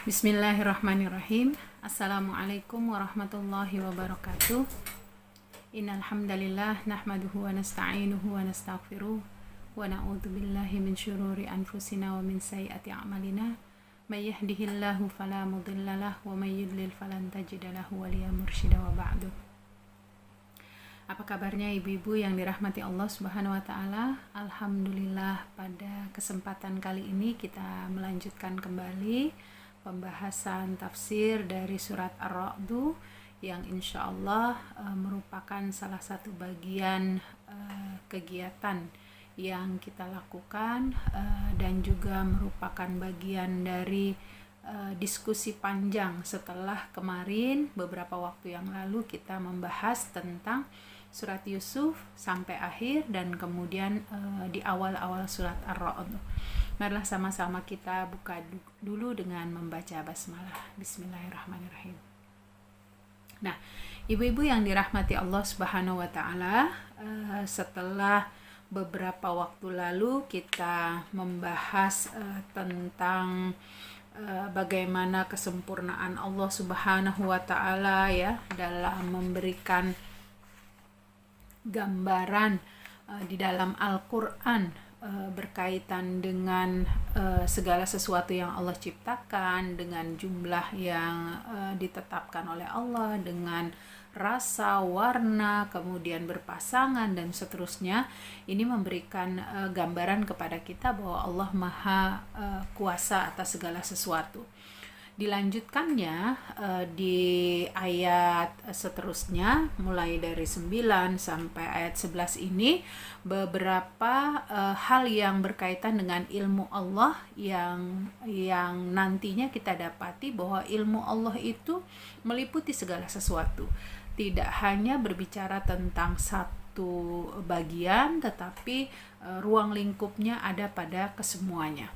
Bismillahirrahmanirrahim. Assalamualaikum warahmatullahi wabarakatuh. Innal hamdalillah nahmaduhu wa nasta'inuhu wa nastaghfiruh wa na'udzu billahi min syururi anfusina wa min sayyiati a'malina. May yahdihillahu fala mudhillalah wa may yudlil falan tajida lahu waliya mursyida wa ba'du. Apa kabarnya ibu-ibu yang dirahmati Allah Subhanahu wa taala? Alhamdulillah, pada kesempatan kali ini kita melanjutkan kembali pembahasan tafsir dari surat Ar-Ra'd yang insya Allah merupakan salah satu bagian kegiatan yang kita lakukan dan juga merupakan bagian dari diskusi panjang setelah kemarin beberapa waktu yang lalu kita membahas tentang surat Yusuf sampai akhir dan kemudian di awal-awal surat Ar-Ra'd. Marilah sama-sama kita buka dulu dengan membaca basmalah. Bismillahirrahmanirrahim. Nah, ibu-ibu yang dirahmati Allah Subhanahu wa taala, setelah beberapa waktu lalu kita membahas tentang bagaimana kesempurnaan Allah Subhanahu wa taala ya dalam memberikan gambaran di dalam Al-Qur'an berkaitan dengan segala sesuatu yang Allah ciptakan, dengan jumlah yang ditetapkan oleh Allah, dengan rasa, warna, kemudian berpasangan dan seterusnya. Ini memberikan gambaran kepada kita bahwa Allah Maha Kuasa atas segala sesuatu. Dilanjutkannya di ayat seterusnya mulai dari 9 sampai ayat 11 ini beberapa hal yang berkaitan dengan ilmu Allah yang nantinya kita dapati bahwa ilmu Allah itu meliputi segala sesuatu. Tidak hanya berbicara tentang satu bagian, tetapi ruang lingkupnya ada pada kesemuanya.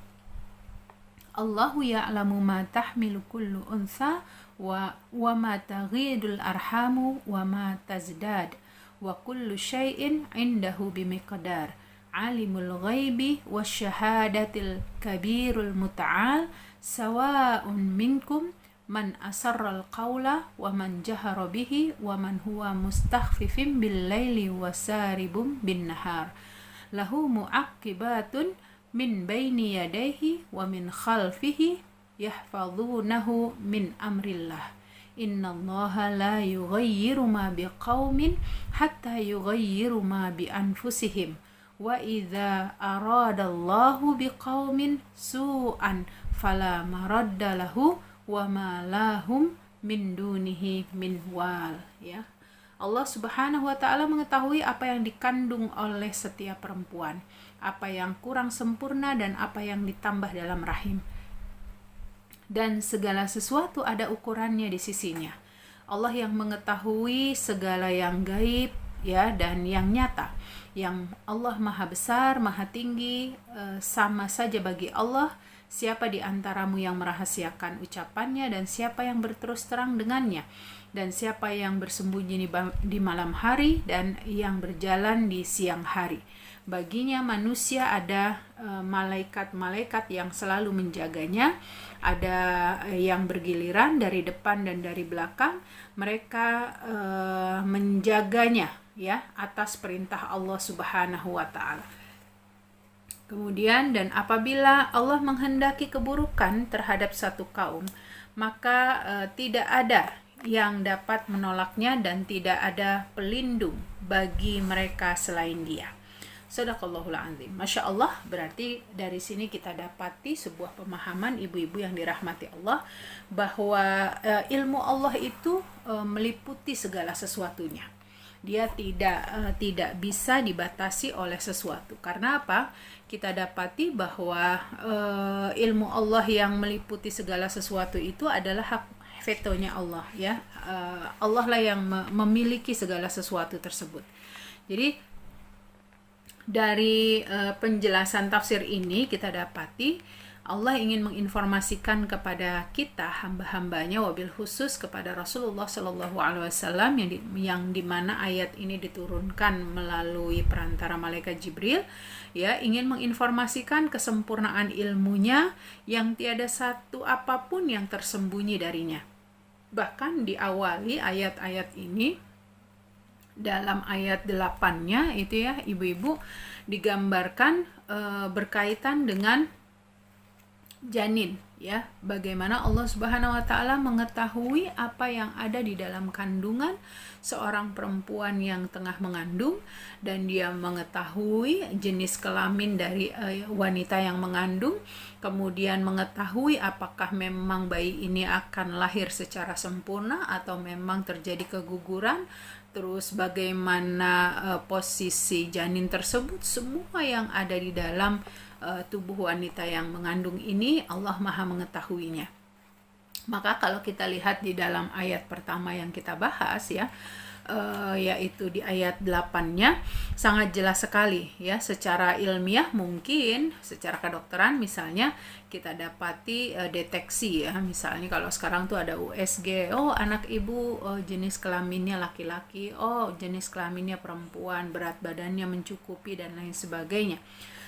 Allahu ya'lamu ma tahmilu kullu unsa wa ma taghidul arhamu wa ma tazdad wa kullu syai'in 'indahu bimiqdar. Alimul ghaibi wasyahadatil kabirul muta'al sawa'un minkum man asarral qawla wa man jahara bihi wa man huwa mustakhfifin bil laili wasaribum bin nahar. Lahu mu'aqibatun min baini yadayhi wa min khalfihi yahfazunahu min amrillah. Innallaha la yughayyiru ma biqaumin hatta yughayyiru ma bi anfusihim. Wa idza aradallahu biqaumin su'an fala maradda lahu wa ma lahum min dunihi min wal. Ya. Allah Subhanahu wa taala mengetahui apa yang dikandung oleh setiap perempuan, apa yang kurang sempurna dan apa yang ditambah dalam rahim. Dan segala sesuatu ada ukurannya di sisinya. Allah yang mengetahui segala yang gaib ya dan yang nyata. Yang Allah Maha Besar, Maha Tinggi, sama saja bagi Allah siapa di antaramu yang merahasiakan ucapannya dan siapa yang berterus terang dengannya, dan siapa yang bersembunyi di malam hari dan yang berjalan di siang hari. Baginya manusia ada malaikat-malaikat yang selalu menjaganya, ada yang bergiliran dari depan dan dari belakang. Mereka menjaganya ya atas perintah Allah Subhanahu wa taala. Kemudian, dan apabila Allah menghendaki keburukan terhadap satu kaum, maka tidak ada yang dapat menolaknya dan tidak ada pelindung bagi mereka selain Dia. Shadaqallahul azim. Masya Allah, berarti dari sini kita dapati sebuah pemahaman ibu-ibu yang dirahmati Allah bahwa ilmu Allah itu meliputi segala sesuatunya. Dia tidak bisa dibatasi oleh sesuatu. Karena apa? Kita dapati bahwa ilmu Allah yang meliputi segala sesuatu itu adalah hak vetonya Allah ya. Allah lah yang memiliki segala sesuatu tersebut. Jadi dari penjelasan tafsir ini kita dapati Allah ingin menginformasikan kepada kita hamba-hambanya, wabil khusus kepada Rasulullah Shallallahu Alaihi Wasallam yang dimana ayat ini diturunkan melalui perantara malaikat Jibril, ya, ingin menginformasikan kesempurnaan ilmunya yang tiada satu apapun yang tersembunyi darinya. Bahkan diawali ayat-ayat ini dalam ayat 8-nya itu ya ibu-ibu digambarkan berkaitan dengan janin, ya, bagaimana Allah Subhanahu wa taala mengetahui apa yang ada di dalam kandungan seorang perempuan yang tengah mengandung, dan dia mengetahui jenis kelamin dari wanita yang mengandung, kemudian mengetahui apakah memang bayi ini akan lahir secara sempurna atau memang terjadi keguguran, terus bagaimana posisi janin tersebut, semua yang ada di dalam tubuh wanita yang mengandung ini Allah Maha mengetahuinya. Maka kalau kita lihat di dalam ayat pertama yang kita bahas ya, yaitu di ayat 8-nya sangat jelas sekali ya, secara ilmiah mungkin secara kedokteran misalnya kita dapati deteksi ya, misalnya kalau sekarang tuh ada USG, oh anak ibu jenis kelaminnya laki-laki, oh jenis kelaminnya perempuan, berat badannya mencukupi dan lain sebagainya.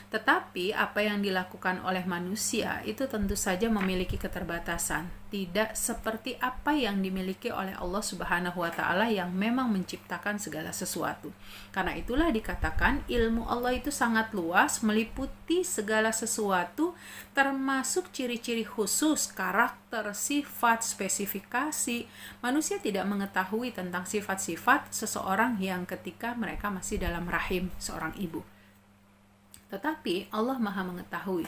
Tetapi apa yang dilakukan oleh manusia itu tentu saja memiliki keterbatasan, tidak seperti apa yang dimiliki oleh Allah Subhanahu wa taala yang memang menciptakan segala sesuatu. Karena itulah dikatakan ilmu Allah itu sangat luas, meliputi segala sesuatu, termasuk ciri-ciri khusus, karakter, sifat, spesifikasi. Manusia tidak mengetahui tentang sifat-sifat seseorang yang ketika mereka masih dalam rahim seorang ibu. Tetapi Allah Maha mengetahui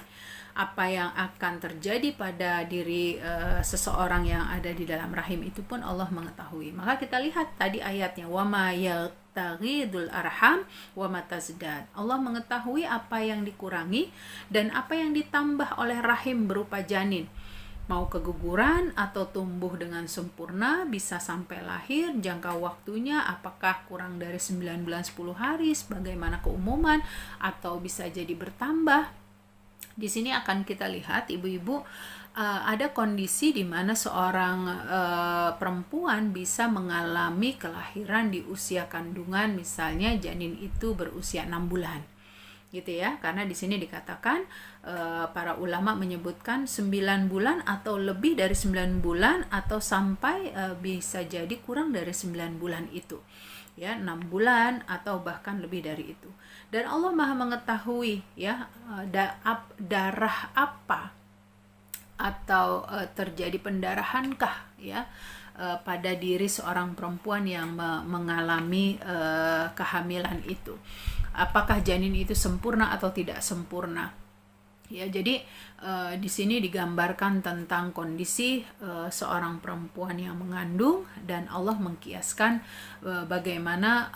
apa yang akan terjadi pada diri seseorang yang ada di dalam rahim, itu pun Allah mengetahui. Maka kita lihat tadi ayatnya, wama yaltaghidul arham wama tazdad. Allah mengetahui apa yang dikurangi dan apa yang ditambah oleh rahim berupa janin. Mau keguguran atau tumbuh dengan sempurna, bisa sampai lahir, jangka waktunya apakah kurang dari 9 bulan 10 hari sebagaimana keumuman, atau bisa jadi bertambah. Di sini akan kita lihat ibu-ibu, ada kondisi di mana seorang perempuan bisa mengalami kelahiran di usia kandungan, misalnya janin itu berusia 6 bulan. Gitu ya, karena di sini dikatakan para ulama menyebutkan 9 bulan atau lebih dari 9 bulan atau sampai bisa jadi kurang dari 9 bulan itu ya, 6 bulan atau bahkan lebih dari itu. Dan Allah Maha mengetahui ya darah apa atau terjadi pendarahankah ya pada diri seorang perempuan yang mengalami kehamilan itu. Apakah janin itu sempurna atau tidak sempurna? Ya, jadi di sini digambarkan tentang kondisi seorang perempuan yang mengandung, dan Allah mengkiaskan bagaimana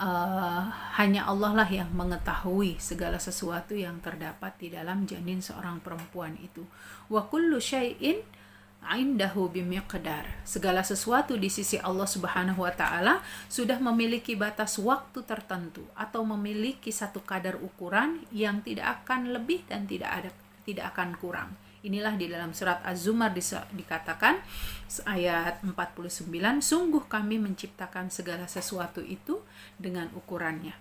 hanya Allah lah yang mengetahui segala sesuatu yang terdapat di dalam janin seorang perempuan itu. Wa kullu syai'in indahu bimiqdar. Segala sesuatu di sisi Allah Subhanahu wa taala sudah memiliki batas waktu tertentu atau memiliki satu kadar ukuran yang tidak akan lebih dan tidak akan kurang. Inilah di dalam surat Az-Zumar dikatakan ayat 49, sungguh kami menciptakan segala sesuatu itu dengan ukurannya.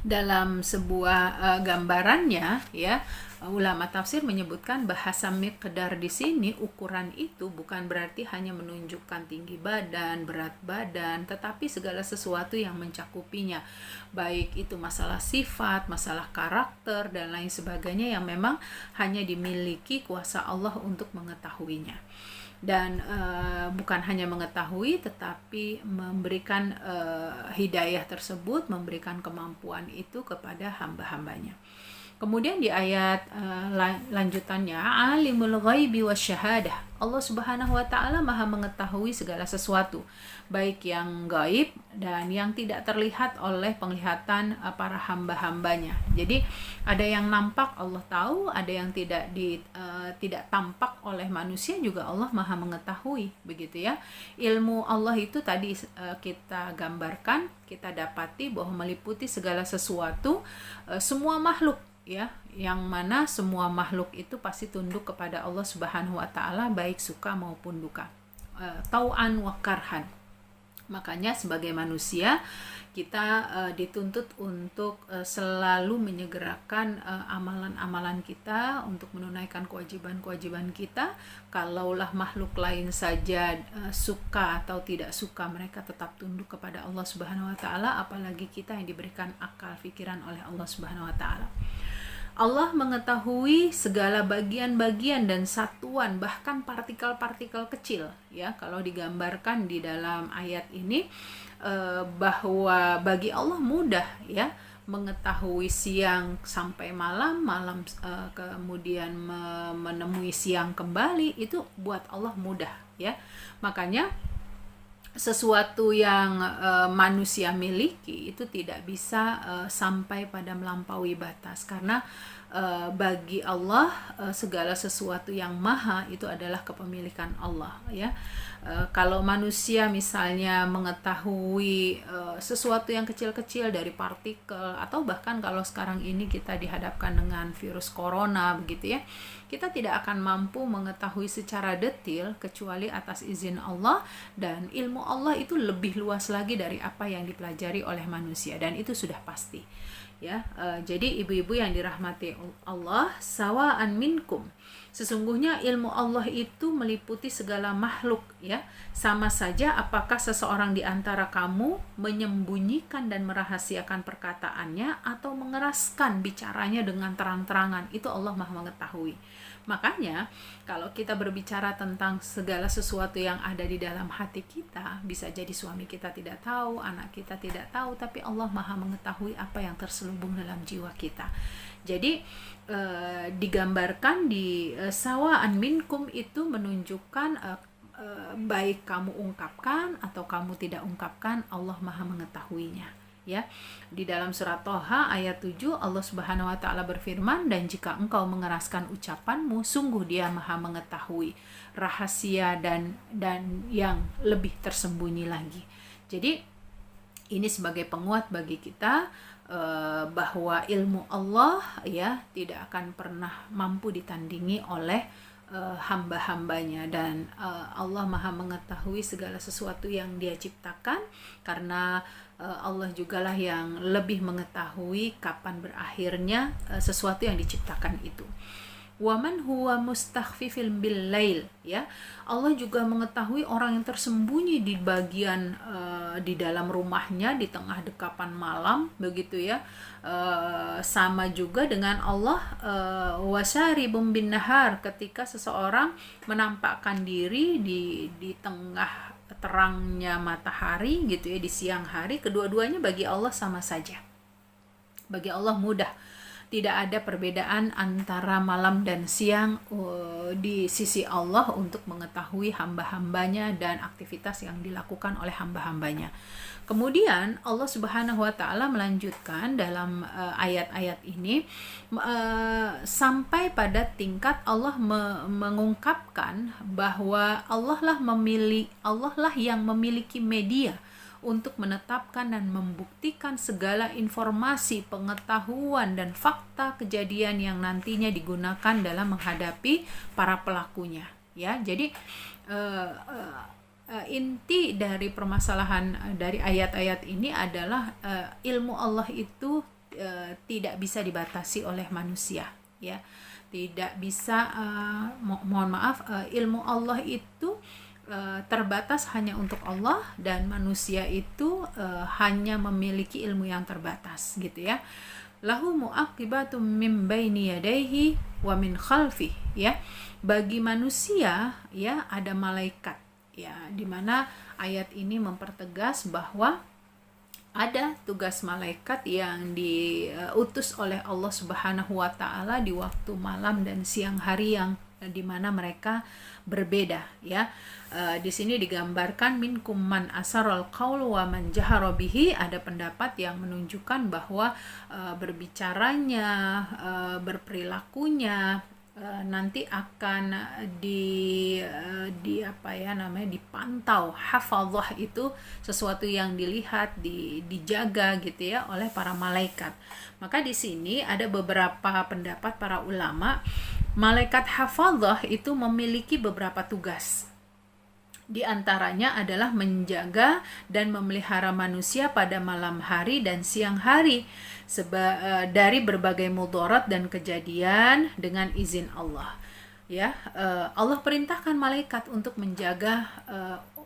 Dalam sebuah gambarannya ya, ulama tafsir menyebutkan bahasa miqdar di sini, ukuran itu bukan berarti hanya menunjukkan tinggi badan, berat badan, tetapi segala sesuatu yang mencakupinya, baik itu masalah sifat, masalah karakter dan lain sebagainya yang memang hanya dimiliki kuasa Allah untuk mengetahuinya. Dan bukan hanya mengetahui tetapi memberikan hidayah tersebut, memberikan kemampuan itu kepada hamba-hambanya. Kemudian di ayat lanjutannya, alimul ghaibi wasyahadah. Allah Subhanahu wa taala Maha mengetahui segala sesuatu, baik yang gaib dan yang tidak terlihat oleh penglihatan para hamba-hambanya. Jadi ada yang nampak Allah tahu, ada yang tidak tampak oleh manusia juga Allah Maha mengetahui, begitu ya. Ilmu Allah itu tadi kita gambarkan, kita dapati bahwa meliputi segala sesuatu, semua makhluk ya, yang mana semua makhluk itu pasti tunduk kepada Allah Subhanahu wa taala baik suka maupun duka, tau'an wa karhan. Makanya sebagai manusia kita dituntut untuk selalu menyegerakan amalan-amalan kita untuk menunaikan kewajiban-kewajiban kita. Kalaulah makhluk lain saja suka atau tidak suka, mereka tetap tunduk kepada Allah Subhanahu wa taala, apalagi kita yang diberikan akal pikiran oleh Allah Subhanahu wa taala. Allah mengetahui segala bagian-bagian dan satuan, bahkan partikel-partikel kecil, ya. Kalau digambarkan di dalam ayat ini bahwa bagi Allah mudah, ya, mengetahui siang sampai malam, kemudian menemui siang kembali, itu buat Allah mudah, ya. Makanya sesuatu yang manusia miliki itu tidak bisa sampai pada melampaui batas, karena bagi Allah segala sesuatu yang maha itu adalah kepemilikan Allah, ya. Kalau manusia misalnya mengetahui sesuatu yang kecil-kecil dari partikel, atau bahkan kalau sekarang ini kita dihadapkan dengan virus corona begitu, ya, kita tidak akan mampu mengetahui secara detail kecuali atas izin Allah, dan ilmu Allah itu lebih luas lagi dari apa yang dipelajari oleh manusia, dan itu sudah pasti, ya. Jadi ibu-ibu yang dirahmati Allah, sawa'an minkum, sesungguhnya ilmu Allah itu meliputi segala makhluk, ya. Sama saja apakah seseorang di antara kamu menyembunyikan dan merahasiakan perkataannya atau mengeraskan bicaranya dengan terang-terangan, itu Allah Maha mengetahui. Makanya kalau kita berbicara tentang segala sesuatu yang ada di dalam hati kita, bisa jadi suami kita tidak tahu, anak kita tidak tahu, tapi Allah Maha mengetahui apa yang terselubung dalam jiwa kita. Jadi digambarkan di sawa'an minkum itu menunjukkan baik kamu ungkapkan atau kamu tidak ungkapkan, Allah Maha mengetahuinya, ya. Di dalam surat Toha ayat 7 Allah Subhanahu wa taala berfirman, dan jika engkau mengeraskan ucapanmu, sungguh Dia Maha mengetahui rahasia dan yang lebih tersembunyi lagi. Jadi ini sebagai penguat bagi kita bahwa ilmu Allah, ya, tidak akan pernah mampu ditandingi oleh hamba-hambanya, dan Allah Maha mengetahui segala sesuatu yang Dia ciptakan, karena Allah jugalah yang lebih mengetahui kapan berakhirnya sesuatu yang diciptakan itu. Waman huwa mustakhfifil bil lail, ya. Allah juga mengetahui orang yang tersembunyi di bagian di dalam rumahnya di tengah dekapan malam begitu, ya. Sama juga dengan Allah wasaribum bin nahar, ketika seseorang menampakkan diri di tengah terangnya matahari gitu, ya, di siang hari. Kedua-duanya bagi Allah sama saja. Bagi Allah mudah. Tidak ada perbedaan antara malam dan siang di sisi Allah untuk mengetahui hamba-hambanya dan aktivitas yang dilakukan oleh hamba-hambanya. Kemudian Allah Subhanahu wa taala melanjutkan dalam ayat-ayat ini sampai pada tingkat Allah mengungkapkan bahwa Allah lah yang memiliki media untuk menetapkan dan membuktikan segala informasi, pengetahuan, dan fakta kejadian yang nantinya digunakan dalam menghadapi para pelakunya, ya. Jadi inti dari permasalahan dari ayat-ayat ini adalah ilmu Allah itu tidak bisa dibatasi oleh manusia, ya. Tidak bisa ilmu Allah itu terbatas hanya untuk Allah, dan manusia itu hanya memiliki ilmu yang terbatas gitu, ya. Lahu mu'aqibatum min baini yadayhi wa min khalfih, ya. Bagi manusia, ya, ada malaikat, ya, dimana ayat ini mempertegas bahwa ada tugas malaikat yang diutus oleh Allah Subhanahu wa taala di waktu malam dan siang hari yang dimana mereka berbeda, ya. Di sini digambarkan minkum man asarul qaul wa man jahara bihi. Ada pendapat yang menunjukkan bahwa berbicaranya, berperilakunya nanti akan di apa ya namanya, dipantau. Hafadzah itu sesuatu yang dilihat, dijaga gitu ya oleh para malaikat. Maka di sini ada beberapa pendapat para ulama, malaikat hafadzah itu memiliki beberapa tugas. Di antaranya adalah menjaga dan memelihara manusia pada malam hari dan siang hari dari berbagai mudarat dan kejadian dengan izin Allah. Ya, Allah perintahkan malaikat untuk menjaga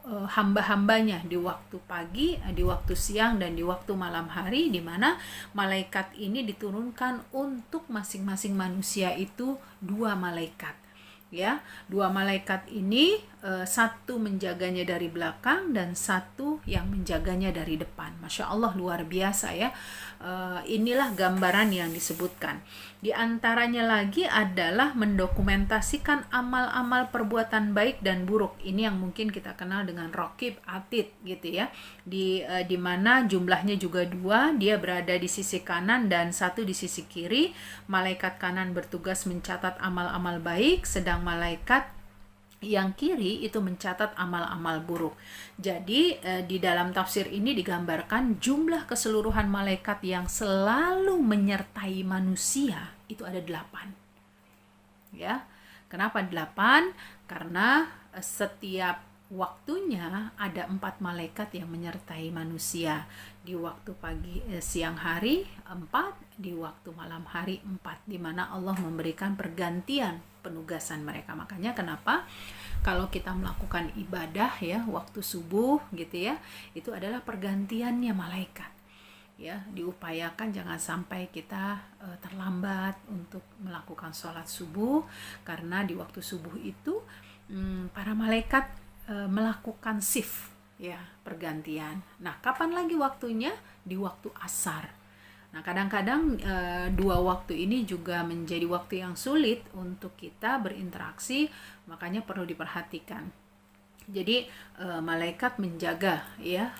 hamba-hambanya di waktu pagi, di waktu siang, dan di waktu malam hari, di mana malaikat ini diturunkan untuk masing-masing manusia itu 2 malaikat. Ya, 2 malaikat ini satu menjaganya dari belakang dan satu yang menjaganya dari depan. Masya Allah, luar biasa ya. Inilah gambaran yang disebutkan. Di antaranya lagi adalah mendokumentasikan amal-amal perbuatan baik dan buruk. Ini yang mungkin kita kenal dengan Raqib Atid gitu ya. Di mana jumlahnya juga 2, dia berada di sisi kanan dan satu di sisi kiri. Malaikat kanan bertugas mencatat amal-amal baik, sedang malaikat yang kiri itu mencatat amal-amal buruk. Jadi di dalam tafsir ini digambarkan jumlah keseluruhan malaikat yang selalu menyertai manusia itu ada 8. Ya. Kenapa 8? Karena setiap waktunya ada 4 malaikat yang menyertai manusia. Di waktu pagi, siang hari 4, di waktu malam hari 4, di mana Allah memberikan pergantian penugasan mereka. Makanya kenapa kalau kita melakukan ibadah ya waktu subuh gitu ya, itu adalah pergantiannya malaikat. Ya, diupayakan jangan sampai kita terlambat untuk melakukan sholat subuh, karena di waktu subuh itu para malaikat melakukan shift ya, pergantian. Nah, kapan lagi waktunya? Di waktu asar. Nah, kadang-kadang 2 waktu ini juga menjadi waktu yang sulit untuk kita berinteraksi, makanya perlu diperhatikan. Jadi malaikat menjaga ya,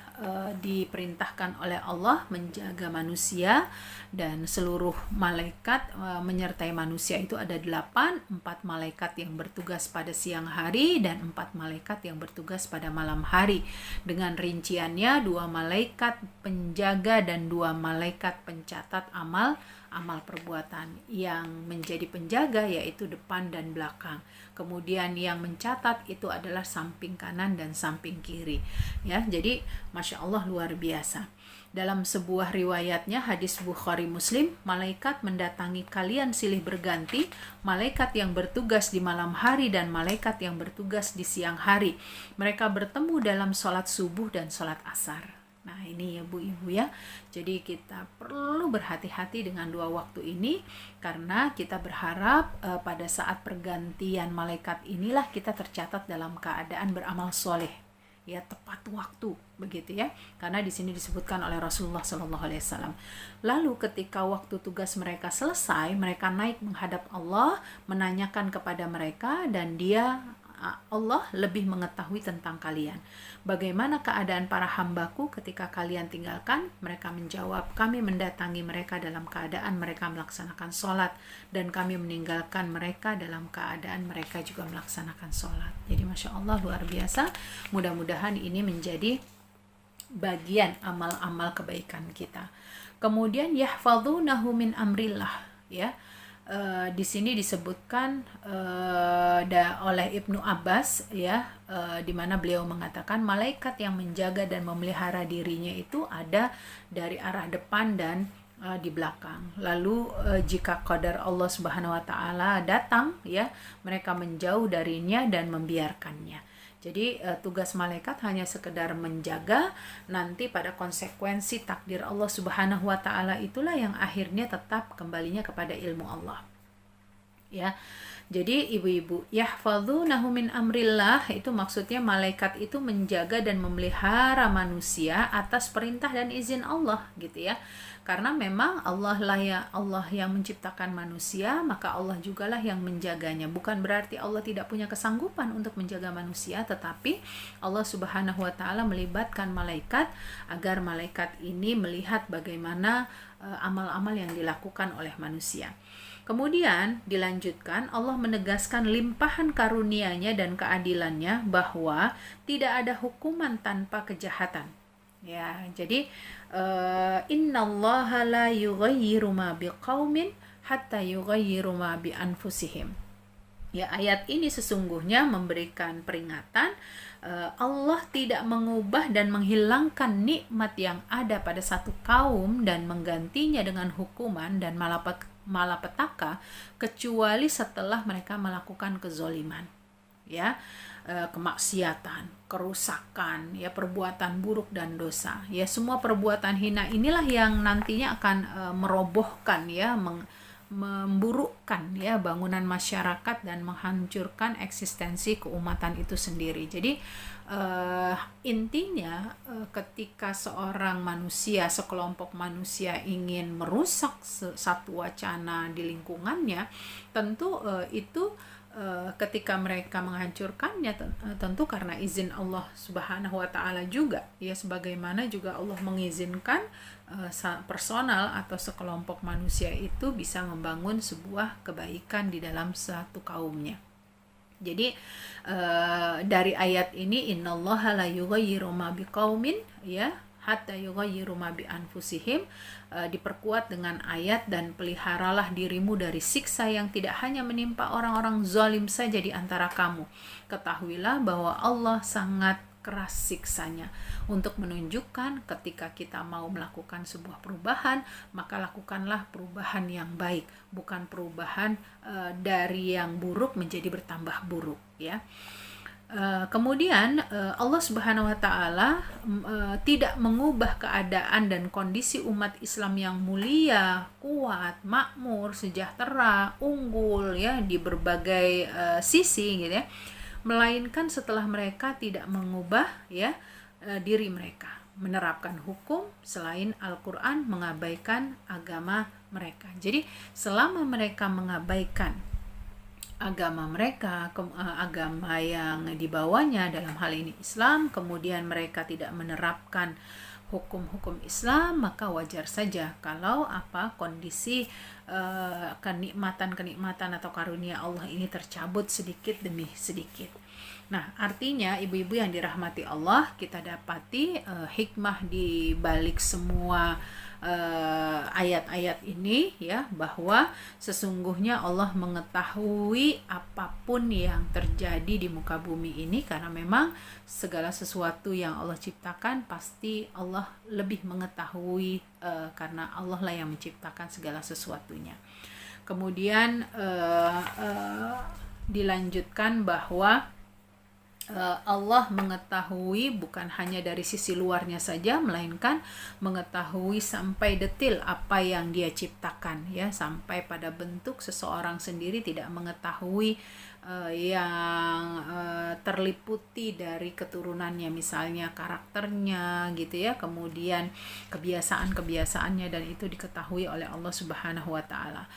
diperintahkan oleh Allah menjaga manusia, dan seluruh malaikat menyertai manusia itu ada 8, 4 malaikat yang bertugas pada siang hari dan 4 malaikat yang bertugas pada malam hari. Dengan rinciannya 2 malaikat penjaga dan 2 malaikat pencatat amal perbuatan. Yang menjadi penjaga yaitu depan dan belakang. Kemudian yang mencatat itu adalah samping kanan dan samping kiri. Ya, jadi Masya Allah luar biasa. Dalam sebuah riwayatnya, hadis Bukhari Muslim, malaikat mendatangi kalian silih berganti, malaikat yang bertugas di malam hari dan malaikat yang bertugas di siang hari. Mereka bertemu dalam sholat subuh dan sholat asar. Nah, ini ya Bu-ibu ya. Jadi kita perlu berhati-hati dengan 2 waktu ini, karena kita berharap pada saat pergantian malaikat inilah kita tercatat dalam keadaan beramal soleh. Ya, tepat waktu begitu ya. Karena di sini disebutkan oleh Rasulullah SAW. Lalu ketika waktu tugas mereka selesai, mereka naik menghadap Allah, menanyakan kepada mereka, dan Allah lebih mengetahui tentang kalian. Bagaimana keadaan para hambaku ketika kalian tinggalkan? Mereka menjawab, kami mendatangi mereka dalam keadaan mereka melaksanakan sholat, dan kami meninggalkan mereka dalam keadaan mereka juga melaksanakan sholat. Jadi Masya Allah luar biasa. Mudah-mudahan ini menjadi bagian amal-amal kebaikan kita. Kemudian yahfadzunahu min amrillah ya. Di sini disebutkan oleh Ibnu Abbas ya, di mana beliau mengatakan malaikat yang menjaga dan memelihara dirinya itu ada dari arah depan dan di belakang. Lalu jika qadar Allah Subhanahu wa taala datang ya, mereka menjauh darinya dan membiarkannya. Jadi tugas malaikat hanya sekedar menjaga, nanti pada konsekuensi takdir Allah Subhanahu wa taala itulah yang akhirnya tetap kembalinya kepada ilmu Allah. Ya. Jadi ibu-ibu, yahfadzunahu min amrillah itu maksudnya malaikat itu menjaga dan memelihara manusia atas perintah dan izin Allah gitu ya. Karena memang Allah yang menciptakan manusia, maka Allah jugalah yang menjaganya. Bukan berarti Allah tidak punya kesanggupan untuk menjaga manusia, tetapi Allah Subhanahu wa taala melibatkan malaikat agar malaikat ini melihat bagaimana amal-amal yang dilakukan oleh manusia. Kemudian dilanjutkan, Allah menegaskan limpahan karunia-Nya dan keadilannya bahwa tidak ada hukuman tanpa kejahatan. Ya, jadi innallaha la yughayyiru ma biqaumin hatta yughayyiru ma bi anfusihim. Ya, ayat ini sesungguhnya memberikan peringatan Allah tidak mengubah dan menghilangkan nikmat yang ada pada satu kaum dan menggantinya dengan hukuman dan malapetaka kecuali setelah mereka melakukan kezoliman, ya, kemaksiatan, kerusakan, ya, perbuatan buruk dan dosa. Ya, semua perbuatan hina inilah yang nantinya akan merobohkan, ya, memburukkan, ya, bangunan masyarakat dan menghancurkan eksistensi keumatan itu sendiri. Jadi intinya ketika seorang manusia, sekelompok manusia ingin merusak satu wacana di lingkungannya, tentu itu ketika mereka menghancurkannya tentu karena izin Allah Subhanahu wa taala juga, ya, sebagaimana juga Allah mengizinkan personal atau sekelompok manusia itu bisa membangun sebuah kebaikan di dalam satu kaumnya. Jadi dari ayat ini innallaha la yughayyiru ma biqaumin, ya, hatta yughayyiru ma bi anfusihim, diperkuat dengan ayat dan peliharalah dirimu dari siksa yang tidak hanya menimpa orang-orang zalim saja di antara kamu. Ketahuilah bahwa Allah sangat keras siksanya. Untuk menunjukkan ketika kita mau melakukan sebuah perubahan, maka lakukanlah perubahan yang baik, bukan perubahan dari yang buruk menjadi bertambah buruk, ya. Kemudian Allah Subhanahu wa taala tidak mengubah keadaan dan kondisi umat Islam yang mulia, kuat, makmur, sejahtera, unggul, ya, di berbagai sisi, gitu, ya, melainkan setelah mereka tidak mengubah, ya, diri mereka, menerapkan hukum selain Al-Qur'an, mengabaikan agama mereka. Jadi selama mereka mengabaikan agama mereka, agama yang dibawanya, dalam hal ini Islam, kemudian mereka tidak menerapkan hukum-hukum Islam, maka wajar saja kalau kondisi kenikmatan atau karunia Allah ini tercabut sedikit demi sedikit. Nah, artinya ibu-ibu yang dirahmati Allah, kita dapati hikmah di balik semua ayat-ayat ini, ya, bahwa sesungguhnya Allah mengetahui apapun yang terjadi di muka bumi ini, karena memang segala sesuatu yang Allah ciptakan pasti Allah lebih mengetahui, karena Allah lah yang menciptakan segala sesuatunya. Kemudian dilanjutkan bahwa Allah mengetahui bukan hanya dari sisi luarnya saja, melainkan mengetahui sampai detil apa yang Dia ciptakan, ya, sampai pada bentuk seseorang sendiri tidak mengetahui yang terliputi dari keturunannya, misalnya karakternya, gitu, ya, kemudian kebiasaan-kebiasaannya, dan itu diketahui oleh Allah Subhanahu wa taala.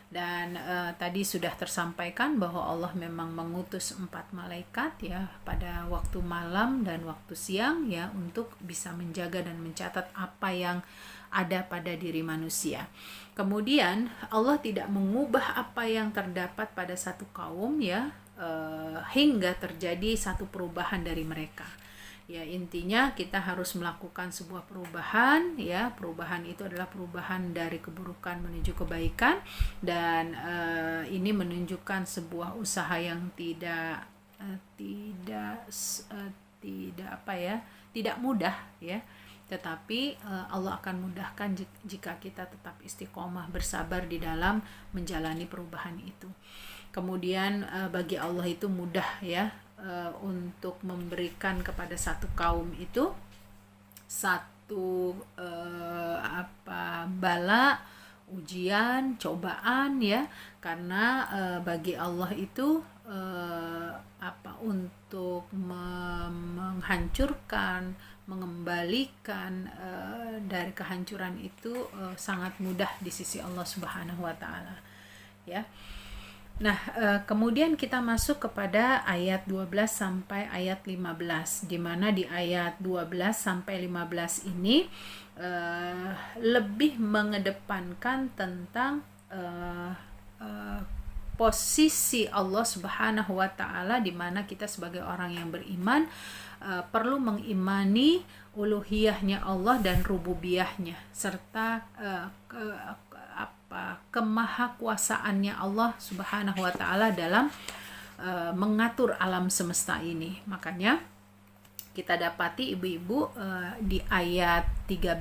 Dan tadi sudah tersampaikan bahwa Allah memang mengutus 4 malaikat, ya, pada waktu malam dan waktu siang, ya, untuk bisa menjaga dan mencatat apa yang ada pada diri manusia. Kemudian Allah tidak mengubah apa yang terdapat pada satu kaum, ya, hingga terjadi satu perubahan dari mereka. Ya, intinya kita harus melakukan sebuah perubahan, ya. Perubahan itu adalah perubahan dari keburukan menuju kebaikan, dan ini menunjukkan sebuah usaha yang tidak mudah, ya. Tetapi Allah akan mudahkan jika kita tetap istiqomah, bersabar di dalam menjalani perubahan itu. Kemudian bagi Allah itu mudah, ya, untuk memberikan kepada satu kaum itu satu bala, ujian, cobaan, ya, karena bagi Allah itu untuk menghancurkan, mengembalikan dari kehancuran itu sangat mudah di sisi Allah Subhanahu wa taala, ya. Nah, kemudian kita masuk kepada ayat 12 sampai ayat 15, di mana di ayat 12 sampai 15 ini lebih mengedepankan tentang posisi Allah Subhanahu wa taala, di mana kita sebagai orang yang beriman perlu mengimani uluhiyahnya Allah dan rububiyahnya, serta kemahakuasaannya Allah Subhanahu wa taala dalam mengatur alam semesta ini. Makanya kita dapati ibu-ibu di ayat 13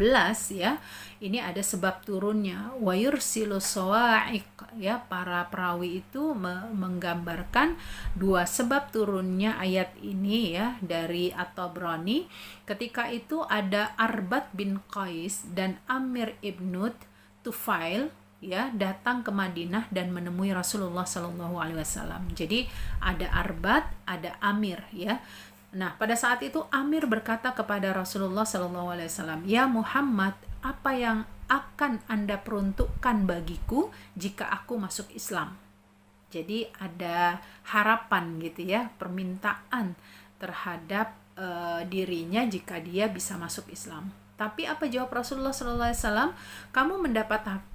ya, ini ada sebab turunnya wa yursilu sawa'iq ya. Para perawi itu menggambarkan dua sebab turunnya ayat ini ya dari At-Tabrani. Ketika itu ada Arbad bin Qais dan Amir ibn Tufail ya datang ke Madinah dan menemui Rasulullah Shallallahu Alaihi Wasallam. Jadi ada Arbad, ada Amir ya. Nah, pada saat itu Amir berkata kepada Rasulullah Shallallahu Alaihi Wasallam, "Ya Muhammad, apa yang akan Anda peruntukkan bagiku jika aku masuk Islam?" Jadi ada harapan gitu ya, permintaan terhadap dirinya jika dia bisa masuk Islam. Tapi apa jawab Rasulullah Shallallahu Alaihi Wasallam? Kamu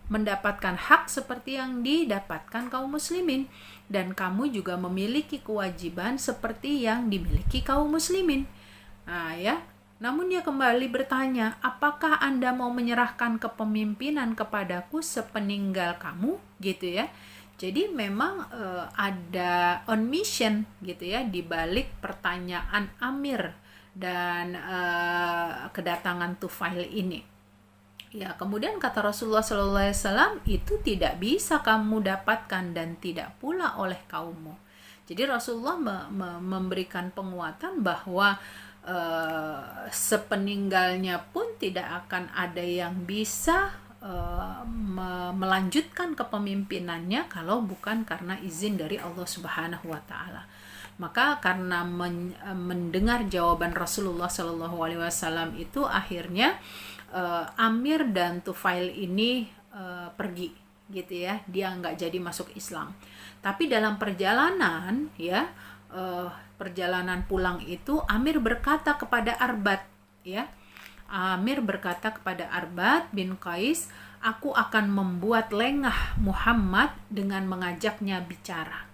mendapatkan hak seperti yang didapatkan kaum muslimin, dan kamu juga memiliki kewajiban seperti yang dimiliki kaum muslimin. Nah ya, namun dia kembali bertanya, apakah Anda mau menyerahkan kepemimpinan kepadaku sepeninggal kamu? Gitu ya. Jadi memang ada on mission gitu ya di balik pertanyaan Amir dan kedatangan Tufail ini. Ya, kemudian kata Rasulullah SAW, itu tidak bisa kamu dapatkan dan tidak pula oleh kaummu. Jadi Rasulullah memberikan penguatan bahwa sepeninggalnya pun tidak akan ada yang bisa melanjutkan kepemimpinannya kalau bukan karena izin dari Allah Subhanahu wa taala. Maka karena mendengar jawaban Rasulullah Shallallahu Alaihi Wasallam itu, akhirnya Amir dan Tufail ini pergi gitu ya, dia nggak jadi masuk Islam. Tapi dalam perjalanan ya, perjalanan pulang itu Amir berkata kepada Arbad ya, Amir berkata kepada Arbad bin Qais, aku akan membuat lengah Muhammad dengan mengajaknya bicara.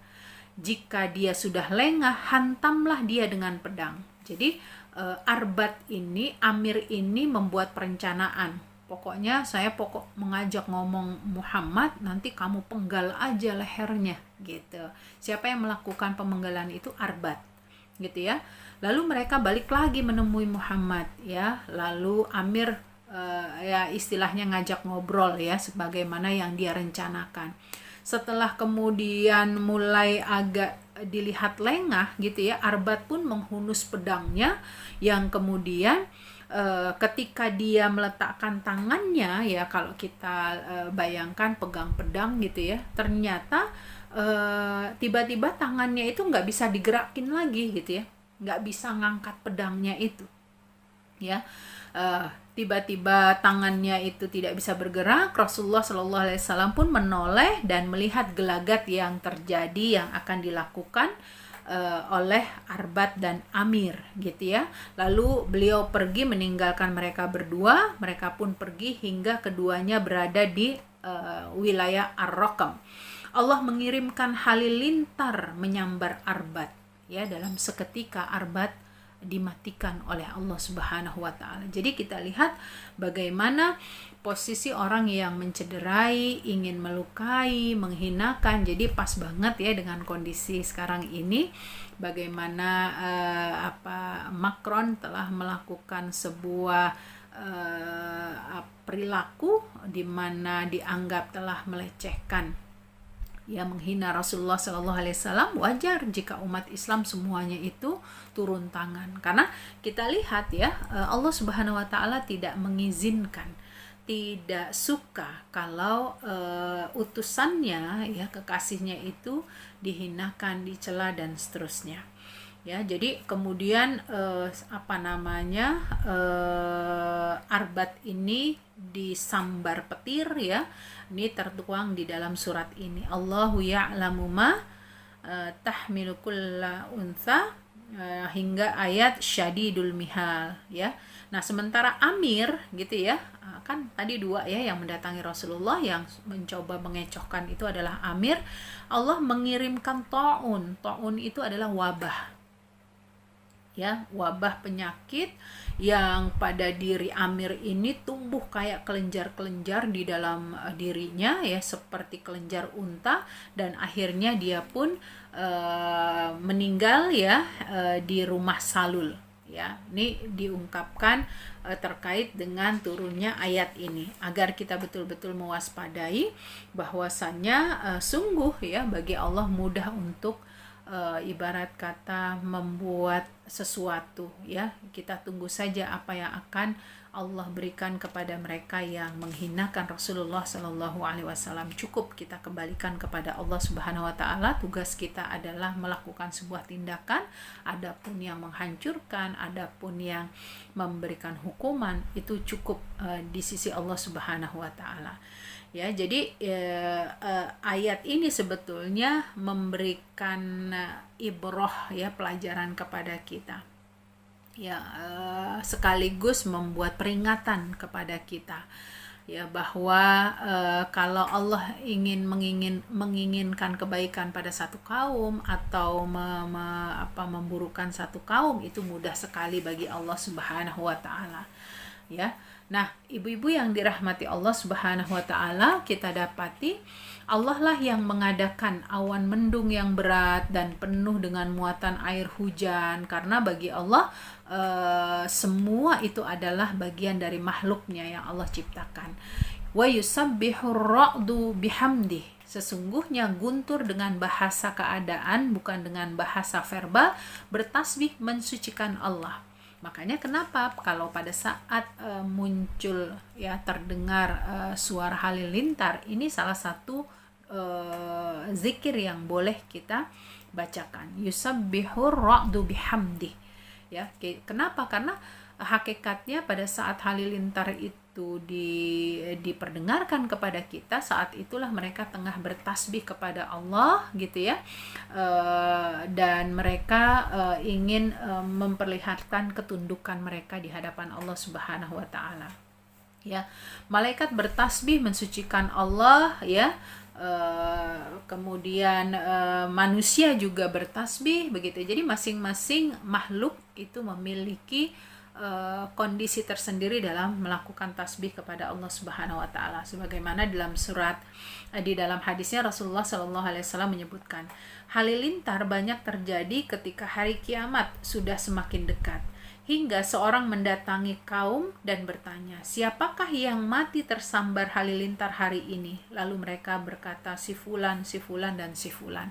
Jika dia sudah lengah, hantamlah dia dengan pedang. Jadi Arbad ini, Amir ini membuat perencanaan. Pokoknya saya mengajak ngomong Muhammad, nanti kamu penggal aja lehernya gitu. Siapa yang melakukan pemenggalan itu? Arbad gitu ya. Lalu mereka balik lagi menemui Muhammad ya. Lalu Amir ya istilahnya ngajak ngobrol ya, sebagaimana yang dia rencanakan. Setelah kemudian mulai agak dilihat lengah gitu ya, Arbad pun menghunus pedangnya, yang kemudian ketika dia meletakkan tangannya ya, kalau kita bayangkan pegang pedang gitu ya, ternyata tiba-tiba tangannya itu nggak bisa digerakin lagi gitu ya, nggak bisa ngangkat pedangnya itu ya. Tiba-tiba tangannya itu tidak bisa bergerak. Rasulullah Shallallahu Alaihi Wasallam pun menoleh dan melihat gelagat yang terjadi yang akan dilakukan oleh Arbad dan Amir gitu ya. Lalu beliau pergi meninggalkan mereka berdua. Mereka pun pergi hingga keduanya berada di wilayah Ar-Raqam. Allah mengirimkan halilintar menyambar Arbad ya. Dalam seketika Arbad dimatikan oleh Allah Subhanahu wa taala. Jadi kita lihat bagaimana posisi orang yang mencederai, ingin melukai, menghinakan. Jadi pas banget ya dengan kondisi sekarang ini, bagaimana Macron telah melakukan sebuah perilaku di mana dianggap telah melecehkan ya, menghina Rasulullah Shallallahu Alaihi Wasallam. Wajar jika umat Islam semuanya itu turun tangan, karena kita lihat ya, Allah Subhanahu Wa Taala tidak mengizinkan, tidak suka kalau utusannya ya, kekasihnya itu dihinakan, dicela dan seterusnya ya. Jadi kemudian Arbad ini disambar petir ya. Ini tertuang di dalam surat ini, Allahu ya'lamu ma tahmilu kulla untha hingga ayat syadidul mihal ya. Nah, sementara amir gitu ya, kan tadi dua ya yang mendatangi Rasulullah yang mencoba mengecohkan itu adalah amir. Allah mengirimkan ta'un. Ta'un itu adalah wabah. Ya, wabah penyakit yang pada diri amir ini tumbuh kayak kelenjar-kelenjar di dalam dirinya ya, seperti kelenjar unta, dan akhirnya dia pun meninggal ya di rumah Salul. Ya, ini diungkapkan terkait dengan turunnya ayat ini agar kita betul-betul mewaspadai bahwasannya sungguh ya bagi Allah mudah untuk ibarat kata membuat sesuatu ya. Kita tunggu saja apa yang akan Allah berikan kepada mereka yang menghinakan Rasulullah Shallallahu Alaihi Wasallam. Cukup kita kembalikan kepada Allah Subhanahu Wa Taala. Tugas kita adalah melakukan sebuah tindakan, adapun yang menghancurkan, adapun yang memberikan hukuman itu cukup di sisi Allah Subhanahu Wa Taala. Ya, jadi ayat ini sebetulnya memberikan ibroh ya, pelajaran kepada kita. Ya, sekaligus membuat peringatan kepada kita ya bahwa kalau Allah menginginkan kebaikan pada satu kaum atau memburukan satu kaum, itu mudah sekali bagi Allah Subhanahu wa taala. Ya. Nah, ibu-ibu yang dirahmati Allah Subhanahu wa taala, kita dapati Allah lah yang mengadakan awan mendung yang berat dan penuh dengan muatan air hujan, karena bagi Allah semua itu adalah bagian dari makhluknya yang Allah ciptakan. Wa yusabbihur ra'du bihamdih. Sesungguhnya guntur dengan bahasa keadaan, bukan dengan bahasa verbal, bertasbih mensucikan Allah. Makanya kenapa kalau pada saat muncul ya terdengar suara halilintar, ini salah satu zikir yang boleh kita bacakan. Yusabbihur ra'du bihamdih. Ya, kenapa? Karena hakikatnya pada saat halilintar itu diperdengarkan kepada kita, saat itulah mereka tengah bertasbih kepada Allah gitu ya, dan mereka ingin memperlihatkan ketundukan mereka di hadapan Allah Subhanahu wa taala. Ya, malaikat bertasbih mensucikan Allah ya. Kemudian manusia juga bertasbih begitu. Jadi masing-masing makhluk itu memiliki kondisi tersendiri dalam melakukan tasbih kepada Allah Subhanahu wa taala. Sebagaimana di dalam hadisnya Rasulullah Shallallahu alaihi wasallam menyebutkan, halilintar banyak terjadi ketika hari kiamat sudah semakin dekat, hingga seorang mendatangi kaum dan bertanya, siapakah yang mati tersambar halilintar hari ini? Lalu mereka berkata, si fulan, dan si fulan.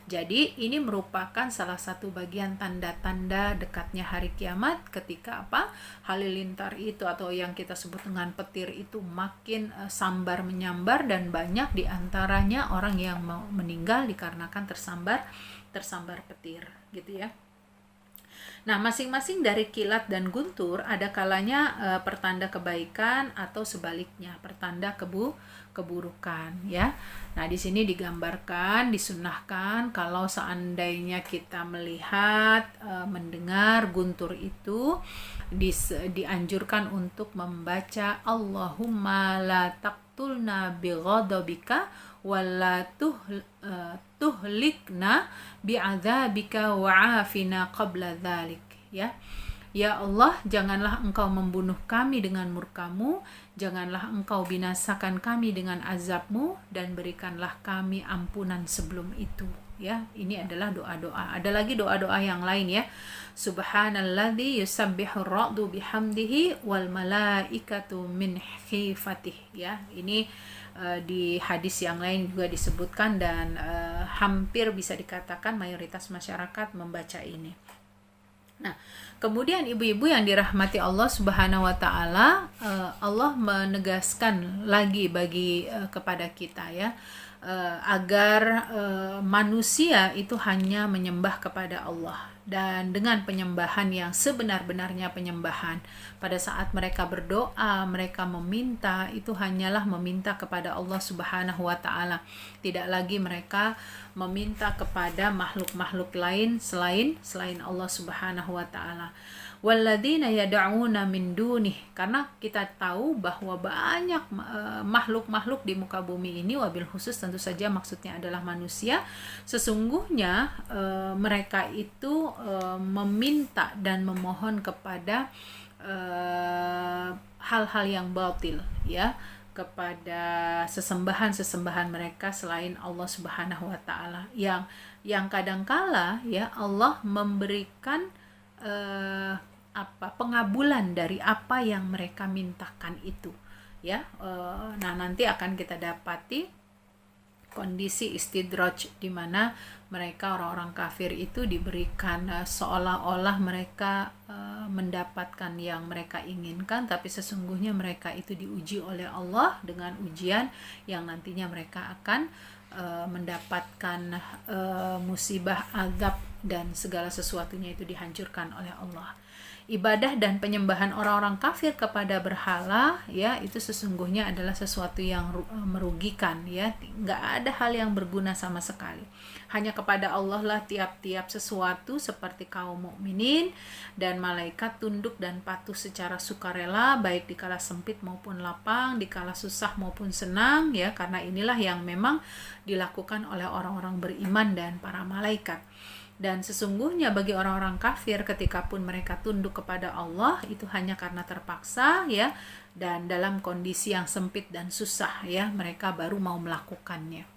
Jadi ini merupakan salah satu bagian tanda-tanda dekatnya hari kiamat, ketika halilintar itu atau yang kita sebut dengan petir itu makin sambar menyambar, dan banyak diantaranya orang yang meninggal dikarenakan tersambar petir gitu ya. Nah, masing-masing dari kilat dan guntur ada kalanya pertanda kebaikan atau sebaliknya pertanda keburukan ya. Nah, di sini digambarkan, disunahkan kalau seandainya kita melihat, mendengar guntur itu, dianjurkan untuk membaca Allahumma la taqtulna bighadabika wala tuhlikna bi'adzabika wa'afina qabla dzalik ya. Ya Allah, janganlah engkau membunuh kami dengan murkamu, janganlah engkau binasakan kami dengan azabmu, dan berikanlah kami ampunan sebelum itu ya. Ini adalah doa-doa. Ada lagi doa-doa yang lain ya. Subhanalladzi yusabbihur ra'du bihamdihi wal malaikatu min khifatih ya. Ini di hadis yang lain juga disebutkan, dan hampir bisa dikatakan mayoritas masyarakat membaca ini. Nah, kemudian ibu-ibu yang dirahmati Allah Subhanahu wa taala, Allah menegaskan lagi kepada kita ya, agar manusia itu hanya menyembah kepada Allah, dan dengan penyembahan yang sebenar-benarnya penyembahan. Pada saat mereka berdoa, mereka meminta, itu hanyalah meminta kepada Allah Subhanahu wa taala. Tidak lagi mereka meminta kepada makhluk-makhluk lain selain Allah Subhanahu wa taala. walladzina yad'una min dunih, karena kita tahu bahwa banyak makhluk-makhluk di muka bumi ini, wabil khusus tentu saja maksudnya adalah manusia, sesungguhnya mereka itu meminta dan memohon kepada hal-hal yang batil, ya, kepada sesembahan-sesembahan mereka selain Allah Subhanahu wa taala, yang kadangkala ya Allah memberikan pengabulan dari apa yang mereka mintakan itu, ya. Nah, nanti akan kita dapati kondisi istidraj di mana mereka orang-orang kafir itu diberikan seolah-olah mereka mendapatkan yang mereka inginkan, tapi sesungguhnya mereka itu diuji oleh Allah dengan ujian yang nantinya mereka akan mendapatkan musibah, azab, dan segala sesuatunya itu dihancurkan oleh Allah. Ibadah dan penyembahan orang-orang kafir kepada berhala, ya, itu sesungguhnya adalah sesuatu yang merugikan, ya. Nggak ada hal yang berguna sama sekali. Hanya kepada Allah lah tiap-tiap sesuatu, seperti kaum mukminin dan malaikat tunduk dan patuh secara sukarela, baik dikala sempit maupun lapang, dikala susah maupun senang, ya, karena inilah yang memang dilakukan oleh orang-orang beriman dan para malaikat. Dan sesungguhnya bagi orang-orang kafir, ketika pun mereka tunduk kepada Allah, itu hanya karena terpaksa, ya, dan dalam kondisi yang sempit dan susah, ya, mereka baru mau melakukannya.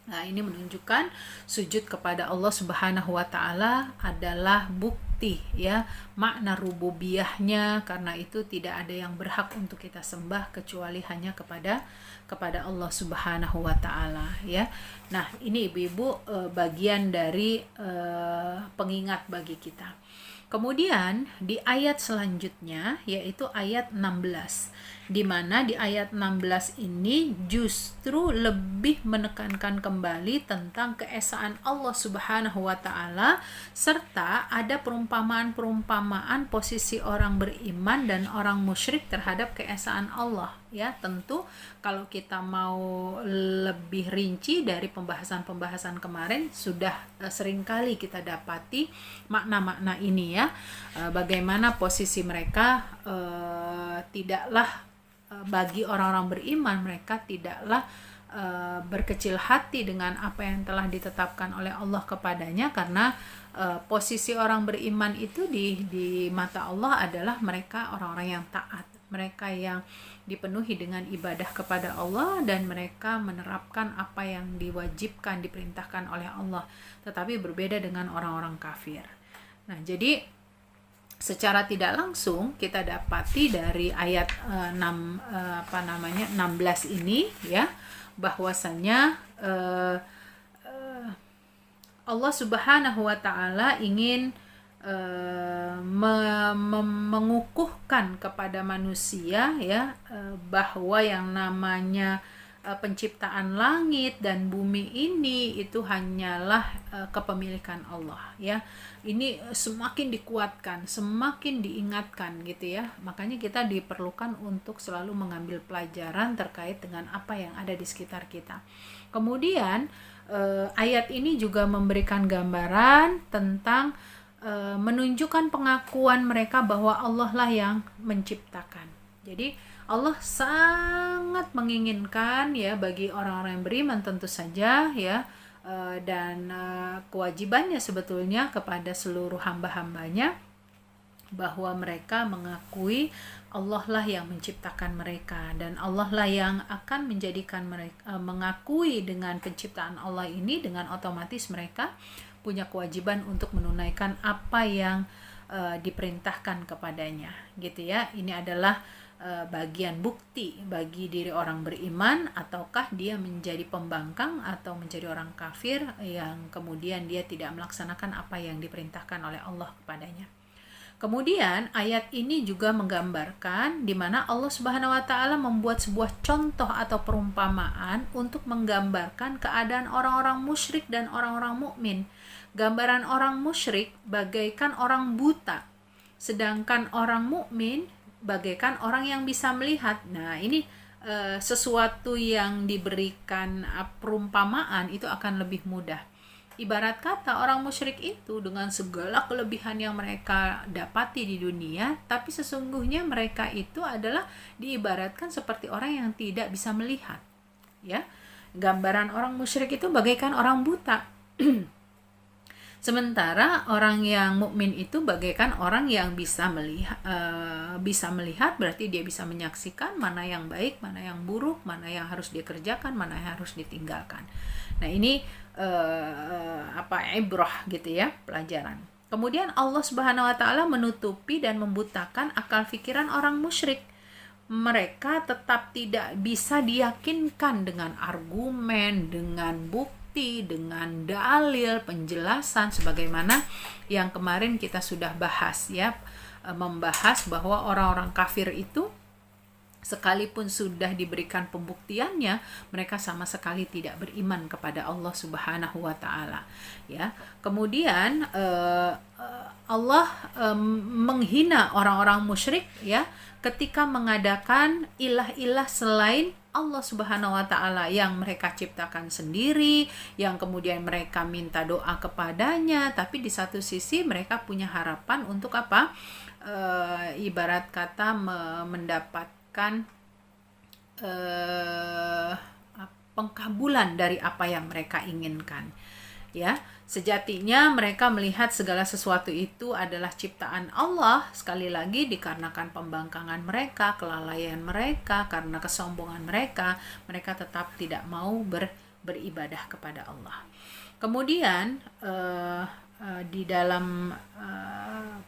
Nah, ini menunjukkan sujud kepada Allah Subhanahu wa taala adalah bukti, ya, makna rububiyahnya, karena itu tidak ada yang berhak untuk kita sembah kecuali hanya kepada Allah Subhanahu wa taala, ya. Nah, ini ibu-ibu bagian dari pengingat bagi kita. Kemudian di ayat selanjutnya, yaitu ayat 16, di mana di ayat 16 ini justru lebih menekankan kembali tentang keesaan Allah Subhanahu wa taala, serta ada perumpamaan-perumpamaan posisi orang beriman dan orang musyrik terhadap keesaan Allah, ya. Tentu kalau kita mau lebih rinci dari pembahasan-pembahasan kemarin, sudah seringkali kita dapati makna-makna ini, ya. Bagaimana posisi mereka tidaklah bagi orang-orang beriman, mereka tidaklah berkecil hati dengan apa yang telah ditetapkan oleh Allah kepadanya, karena posisi orang beriman itu di mata Allah adalah mereka orang-orang yang taat, mereka yang dipenuhi dengan ibadah kepada Allah, dan mereka menerapkan apa yang diwajibkan, diperintahkan oleh Allah, tetapi berbeda dengan orang-orang kafir. Nah, jadi secara tidak langsung kita dapati dari ayat 16 ini, ya, bahwasanya Allah Subhanahu wa taala ingin mengukuhkan kepada manusia, ya, bahwa yang namanya penciptaan langit dan bumi ini itu hanyalah kepemilikan Allah, ya. Ini semakin dikuatkan, semakin diingatkan, gitu ya. Makanya kita diperlukan untuk selalu mengambil pelajaran terkait dengan apa yang ada di sekitar kita. Kemudian ayat ini juga memberikan gambaran tentang menunjukkan pengakuan mereka bahwa Allah lah yang menciptakan. Jadi Allah sangat menginginkan, ya, bagi orang-orang yang beriman tentu saja, ya, dan kewajibannya sebetulnya kepada seluruh hamba-hambanya, bahwa mereka mengakui Allah lah yang menciptakan mereka, dan Allah lah yang akan menjadikan mereka mengakui dengan penciptaan Allah ini, dengan otomatis mereka punya kewajiban untuk menunaikan apa yang diperintahkan kepadanya, gitu ya. Ini adalah bagian bukti bagi diri orang beriman, ataukah dia menjadi pembangkang atau menjadi orang kafir yang kemudian dia tidak melaksanakan apa yang diperintahkan oleh Allah kepadanya. Kemudian ayat ini juga menggambarkan di mana Allah Subhanahu wa taala membuat sebuah contoh atau perumpamaan untuk menggambarkan keadaan orang-orang musyrik dan orang-orang mukmin. Gambaran orang musyrik bagaikan orang buta, sedangkan orang mukmin bagaikan orang yang bisa melihat. Nah, ini sesuatu yang diberikan perumpamaan itu akan lebih mudah. Ibarat kata orang musyrik itu dengan segala kelebihan yang mereka dapati di dunia, tapi sesungguhnya mereka itu adalah diibaratkan seperti orang yang tidak bisa melihat. Ya, gambaran orang musyrik itu bagaikan orang buta. Sementara orang yang mukmin itu bagaikan orang yang bisa melihat, berarti dia bisa menyaksikan mana yang baik, mana yang buruk, mana yang harus dikerjakan, mana yang harus ditinggalkan. Nah, ini ibrah gitu ya, pelajaran. Kemudian Allah Subhanahu wa taala menutupi dan membutakan akal pikiran orang musyrik. Mereka tetap tidak bisa diyakinkan dengan argumen, dengan bukti, dengan dalil, penjelasan sebagaimana yang kemarin kita sudah bahas ya, membahas bahwa orang-orang kafir itu sekalipun sudah diberikan pembuktiannya, mereka sama sekali tidak beriman kepada Allah Subhanahu wa taala. Ya. Kemudian Allah menghina orang-orang musyrik ya, ketika mengadakan ilah-ilah selain Allah Subhanahu wa taala yang mereka ciptakan sendiri, yang kemudian mereka minta doa kepadanya, tapi di satu sisi mereka punya harapan untuk apa? Ibarat kata mendapatkan pengkabulan dari apa yang mereka inginkan. Ya, sejatinya mereka melihat segala sesuatu itu adalah ciptaan Allah, sekali lagi dikarenakan pembangkangan mereka, kelalaian mereka, karena kesombongan mereka, mereka tetap tidak mau beribadah kepada Allah. Kemudian di dalam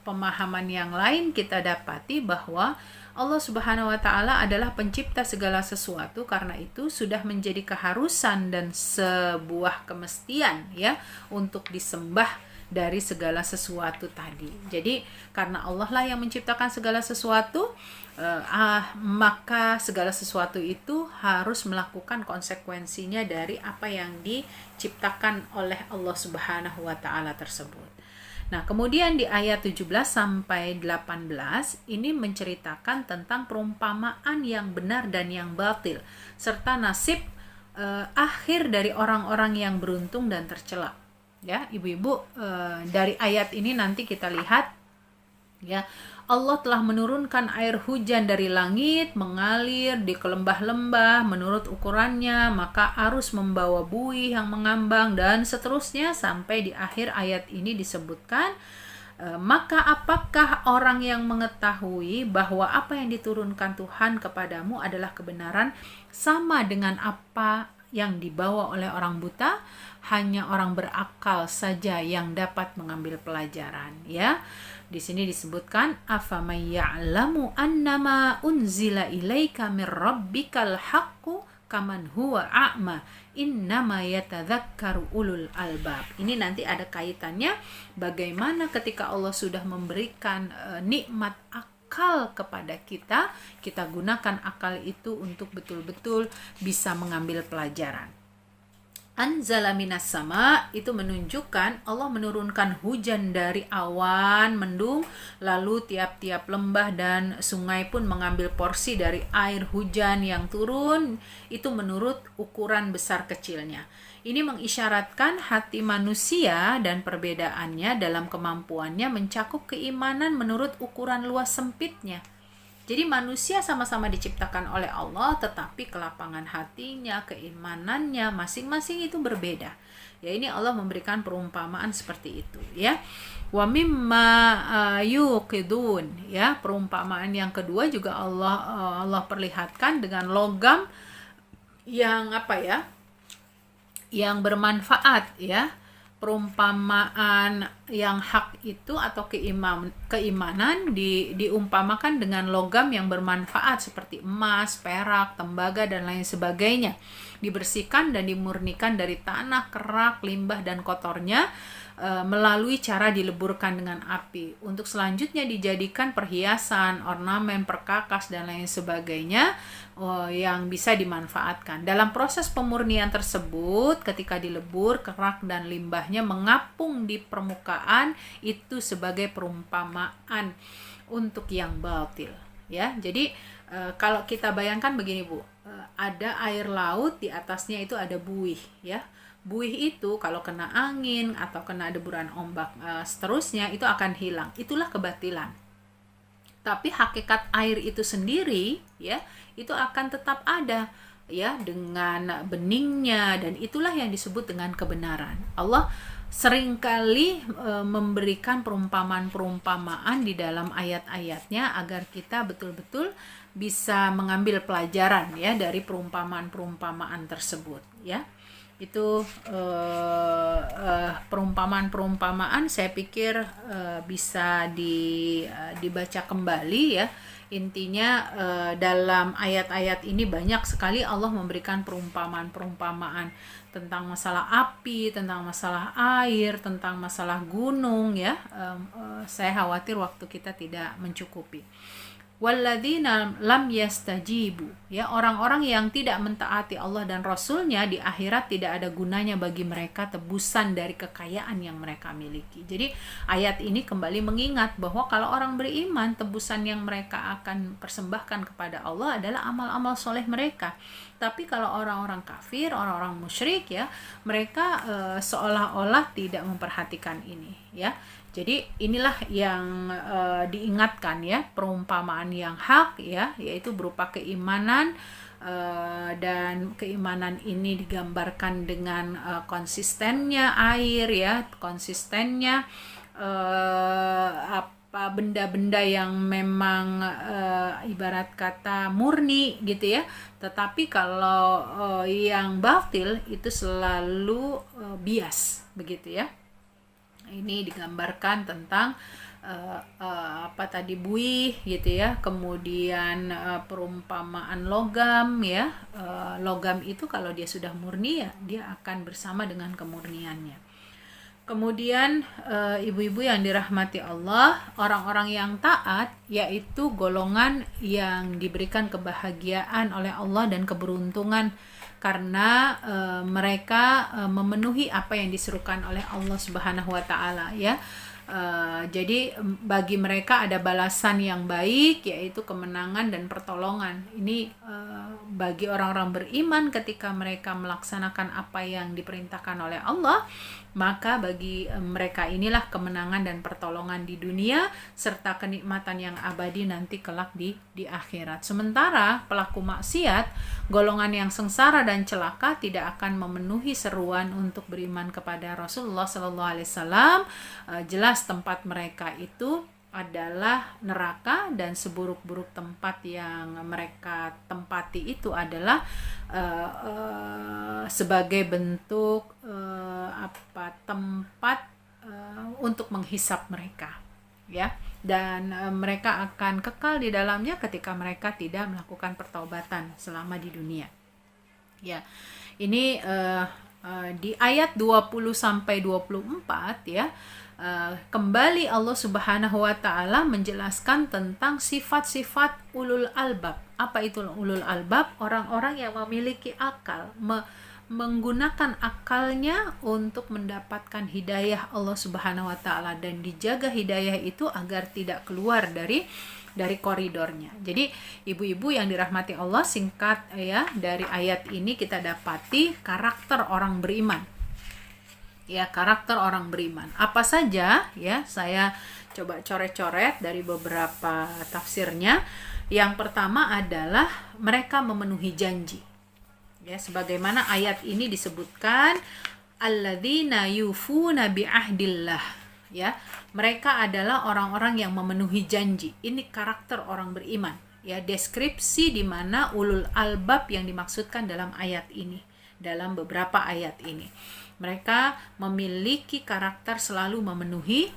pemahaman yang lain kita dapati bahwa Allah Subhanahu wa taala adalah pencipta segala sesuatu, karena itu sudah menjadi keharusan dan sebuah kemestian ya untuk disembah dari segala sesuatu tadi. Jadi karena Allah lah yang menciptakan segala sesuatu, maka segala sesuatu itu harus melakukan konsekuensinya dari apa yang diciptakan oleh Allah Subhanahu wa taala tersebut. Nah, kemudian di ayat 17 sampai 18 ini menceritakan tentang perumpamaan yang benar dan yang batil, serta nasib akhir dari orang-orang yang beruntung dan tercela. Ya, ibu-ibu, dari ayat ini nanti kita lihat ya, Allah telah menurunkan air hujan dari langit, mengalir di lembah-lembah menurut ukurannya, maka arus membawa buih yang mengambang, dan seterusnya sampai di akhir ayat ini disebutkan, maka apakah orang yang mengetahui bahwa apa yang diturunkan Tuhan kepadamu adalah kebenaran sama dengan apa yang dibawa oleh orang buta? Hanya orang berakal saja yang dapat mengambil pelajaran ya. Di sini disebutkan afamay ya'lamu annama unzila ilaika mir rabbikal haqqu kaman huwa a'ma innama yatadzakkaru ulul albab. Ini nanti ada kaitannya bagaimana ketika Allah sudah memberikan nikmat akal kepada kita, kita gunakan akal itu untuk betul-betul bisa mengambil pelajaran. Anzala minas sama itu menunjukkan Allah menurunkan hujan dari awan mendung, lalu tiap-tiap lembah dan sungai pun mengambil porsi dari air hujan yang turun itu menurut ukuran besar kecilnya. Ini mengisyaratkan hati manusia dan perbedaannya dalam kemampuannya mencakup keimanan menurut ukuran luas sempitnya. Jadi manusia sama-sama diciptakan oleh Allah, tetapi kelapangan hatinya, keimanannya masing-masing itu berbeda. Ya, ini Allah memberikan perumpamaan seperti itu ya. Wa mimma yuqidun ya, perumpamaan yang kedua juga Allah perlihatkan dengan logam yang yang bermanfaat ya. Perumpamaan yang hak itu atau keimanan diumpamakan dengan logam yang bermanfaat seperti emas, perak, tembaga dan lain sebagainya. Dibersihkan dan dimurnikan dari tanah, kerak, limbah dan kotornya melalui cara dileburkan dengan api. Untuk selanjutnya dijadikan perhiasan, ornamen, perkakas dan lain sebagainya yang bisa dimanfaatkan. Dalam proses pemurnian tersebut, ketika dilebur, kerak dan limbahnya mengapung di permukaan, itu sebagai perumpamaan untuk yang batil. Ya, jadi kalau kita bayangkan begini Bu, ada air laut, di atasnya itu ada buih ya. buih itu kalau kena angin atau kena deburan ombak seterusnya itu akan hilang. Itulah kebatilan. Tapi hakikat air itu sendiri ya, itu akan tetap ada ya dengan beningnya, dan itulah yang disebut dengan kebenaran. Allah seringkali memberikan perumpamaan-perumpamaan di dalam ayat-ayatnya agar kita betul-betul bisa mengambil pelajaran ya dari perumpamaan-perumpamaan tersebut ya. Itu perumpamaan-perumpamaan saya pikir bisa dibaca kembali ya. Intinya dalam ayat-ayat ini banyak sekali Allah memberikan perumpamaan-perumpamaan tentang masalah api, tentang masalah air, tentang masalah gunung ya. Saya khawatir waktu kita tidak mencukupi. Walladzina lam yastajibu, ya, orang-orang yang tidak mentaati Allah dan Rasulnya di akhirat tidak ada gunanya bagi mereka tebusan dari kekayaan yang mereka miliki. Jadi ayat ini kembali mengingat bahwa kalau orang beriman, tebusan yang mereka akan persembahkan kepada Allah adalah amal-amal soleh mereka. Tapi kalau orang-orang kafir, orang-orang musyrik ya, mereka seolah-olah tidak memperhatikan ini ya. Jadi inilah yang diingatkan ya, perumpamaan yang hak ya, yaitu berupa keimanan, dan keimanan ini digambarkan dengan konsistennya air ya, konsistennya benda-benda yang memang ibarat kata murni gitu ya. Tetapi kalau yang batil itu selalu bias begitu ya. Ini digambarkan tentang buih gitu ya, kemudian perumpamaan logam ya. Logam itu kalau dia sudah murni ya, dia akan bersama dengan kemurniannya. Kemudian ibu-ibu yang dirahmati Allah, orang-orang yang taat yaitu golongan yang diberikan kebahagiaan oleh Allah dan keberuntungan karena mereka memenuhi apa yang diserukan oleh Allah Subhanahu wa taala ya. Jadi bagi mereka ada balasan yang baik, yaitu kemenangan dan pertolongan. Ini bagi orang-orang beriman ketika mereka melaksanakan apa yang diperintahkan oleh Allah, maka bagi mereka inilah kemenangan dan pertolongan di dunia serta kenikmatan yang abadi nanti kelak di akhirat. Sementara pelaku maksiat, golongan yang sengsara dan celaka, tidak akan memenuhi seruan untuk beriman kepada Rasulullah SAW. Jelas tempat mereka itu adalah neraka, dan seburuk-buruk tempat yang mereka tempati itu adalah sebagai bentuk tempat untuk menghisap mereka ya, dan mereka akan kekal di dalamnya ketika mereka tidak melakukan pertaubatan selama di dunia ya. Ini di ayat 20 sampai 24 ya. Kembali Allah Subhanahu wa taala menjelaskan tentang sifat-sifat ulul albab. Apa itu ulul albab? Orang-orang yang memiliki akal, menggunakan akalnya untuk mendapatkan hidayah Allah Subhanahu wa taala, dan dijaga hidayah itu agar tidak keluar dari koridornya. Jadi ibu-ibu yang dirahmati Allah, singkat ya, dari ayat ini kita dapati karakter orang beriman. Ya, karakter orang beriman. Apa saja ya, saya coba coret-coret dari beberapa tafsirnya. Yang pertama adalah mereka memenuhi janji. Ya, sebagaimana ayat ini disebutkan, alladzina yufuna bi'ahdillah. Ya, mereka adalah orang-orang yang memenuhi janji. Ini karakter orang beriman. Ya, deskripsi di mana ulul albab yang dimaksudkan dalam ayat ini, dalam beberapa ayat ini. Mereka memiliki karakter selalu memenuhi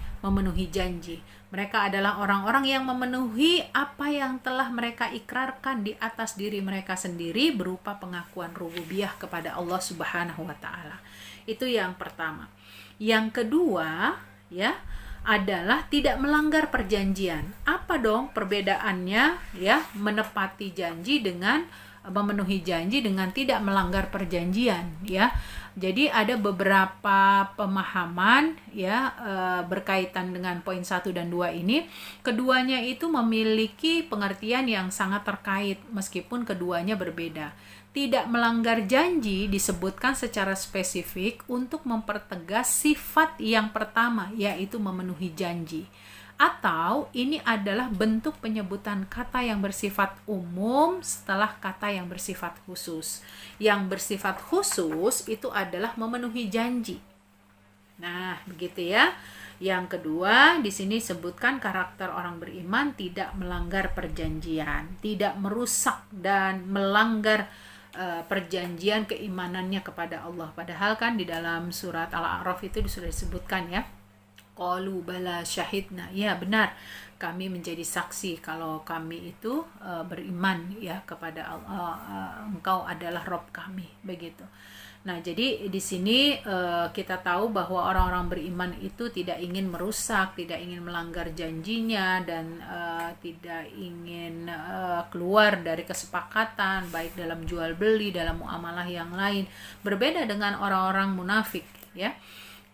janji. Mereka adalah orang-orang yang memenuhi apa yang telah mereka ikrarkan di atas diri mereka sendiri berupa pengakuan rububiyah kepada Allah Subhanahu wa taala. Itu yang pertama. Yang kedua, ya, adalah tidak melanggar perjanjian. Apa dong perbedaannya ya, menepati janji dengan memenuhi janji dengan tidak melanggar perjanjian, ya. Jadi ada beberapa pemahaman, ya, berkaitan dengan poin 1 dan 2 ini. Keduanya itu memiliki pengertian yang sangat terkait meskipun keduanya berbeda. Tidak melanggar janji disebutkan secara spesifik untuk mempertegas sifat yang pertama, yaitu memenuhi janji. Atau ini adalah bentuk penyebutan kata yang bersifat umum setelah kata yang bersifat khusus. Yang bersifat khusus itu adalah memenuhi janji. Nah, begitu ya. Yang kedua, di sini sebutkan karakter orang beriman tidak melanggar perjanjian, tidak merusak dan melanggar perjanjian keimanannya kepada Allah. Padahal kan di dalam surat Al-A'raf itu sudah disebutkan, ya. Qalu bala syahidna, ya benar, kami menjadi saksi kalau kami itu beriman, ya, kepada Allah, engkau adalah Rob kami, begitu. Nah, jadi di sini kita tahu bahwa orang-orang beriman itu tidak ingin merusak, tidak ingin melanggar janjinya, dan tidak ingin keluar dari kesepakatan, baik dalam jual beli, dalam muamalah yang lain. Berbeda dengan orang-orang munafik, ya,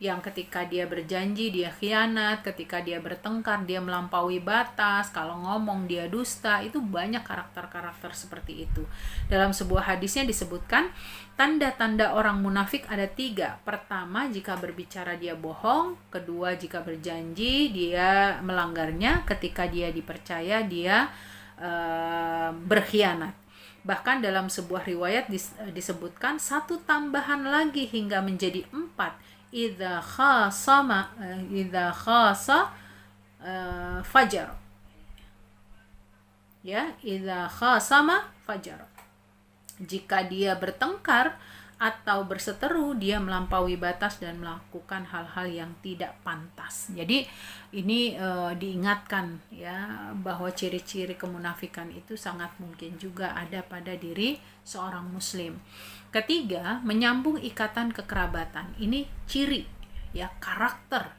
yang ketika dia berjanji dia khianat, ketika dia bertengkar dia melampaui batas, kalau ngomong dia dusta. Itu banyak karakter-karakter seperti itu. Dalam sebuah hadisnya disebutkan tanda-tanda orang munafik ada 3. Pertama, jika berbicara dia bohong. Kedua, jika berjanji dia melanggarnya. Ketika dia dipercaya dia berkhianat. Bahkan dalam sebuah riwayat disebutkan 1 tambahan lagi hingga menjadi 4. Idza khasa fajar. Ya, idza khasama fajar. Jika dia bertengkar atau berseteru, dia melampaui batas dan melakukan hal-hal yang tidak pantas. Jadi ini diingatkan, ya, bahwa ciri-ciri kemunafikan itu sangat mungkin juga ada pada diri seorang muslim. Ketiga, menyambung ikatan kekerabatan. Ini ciri, ya, karakter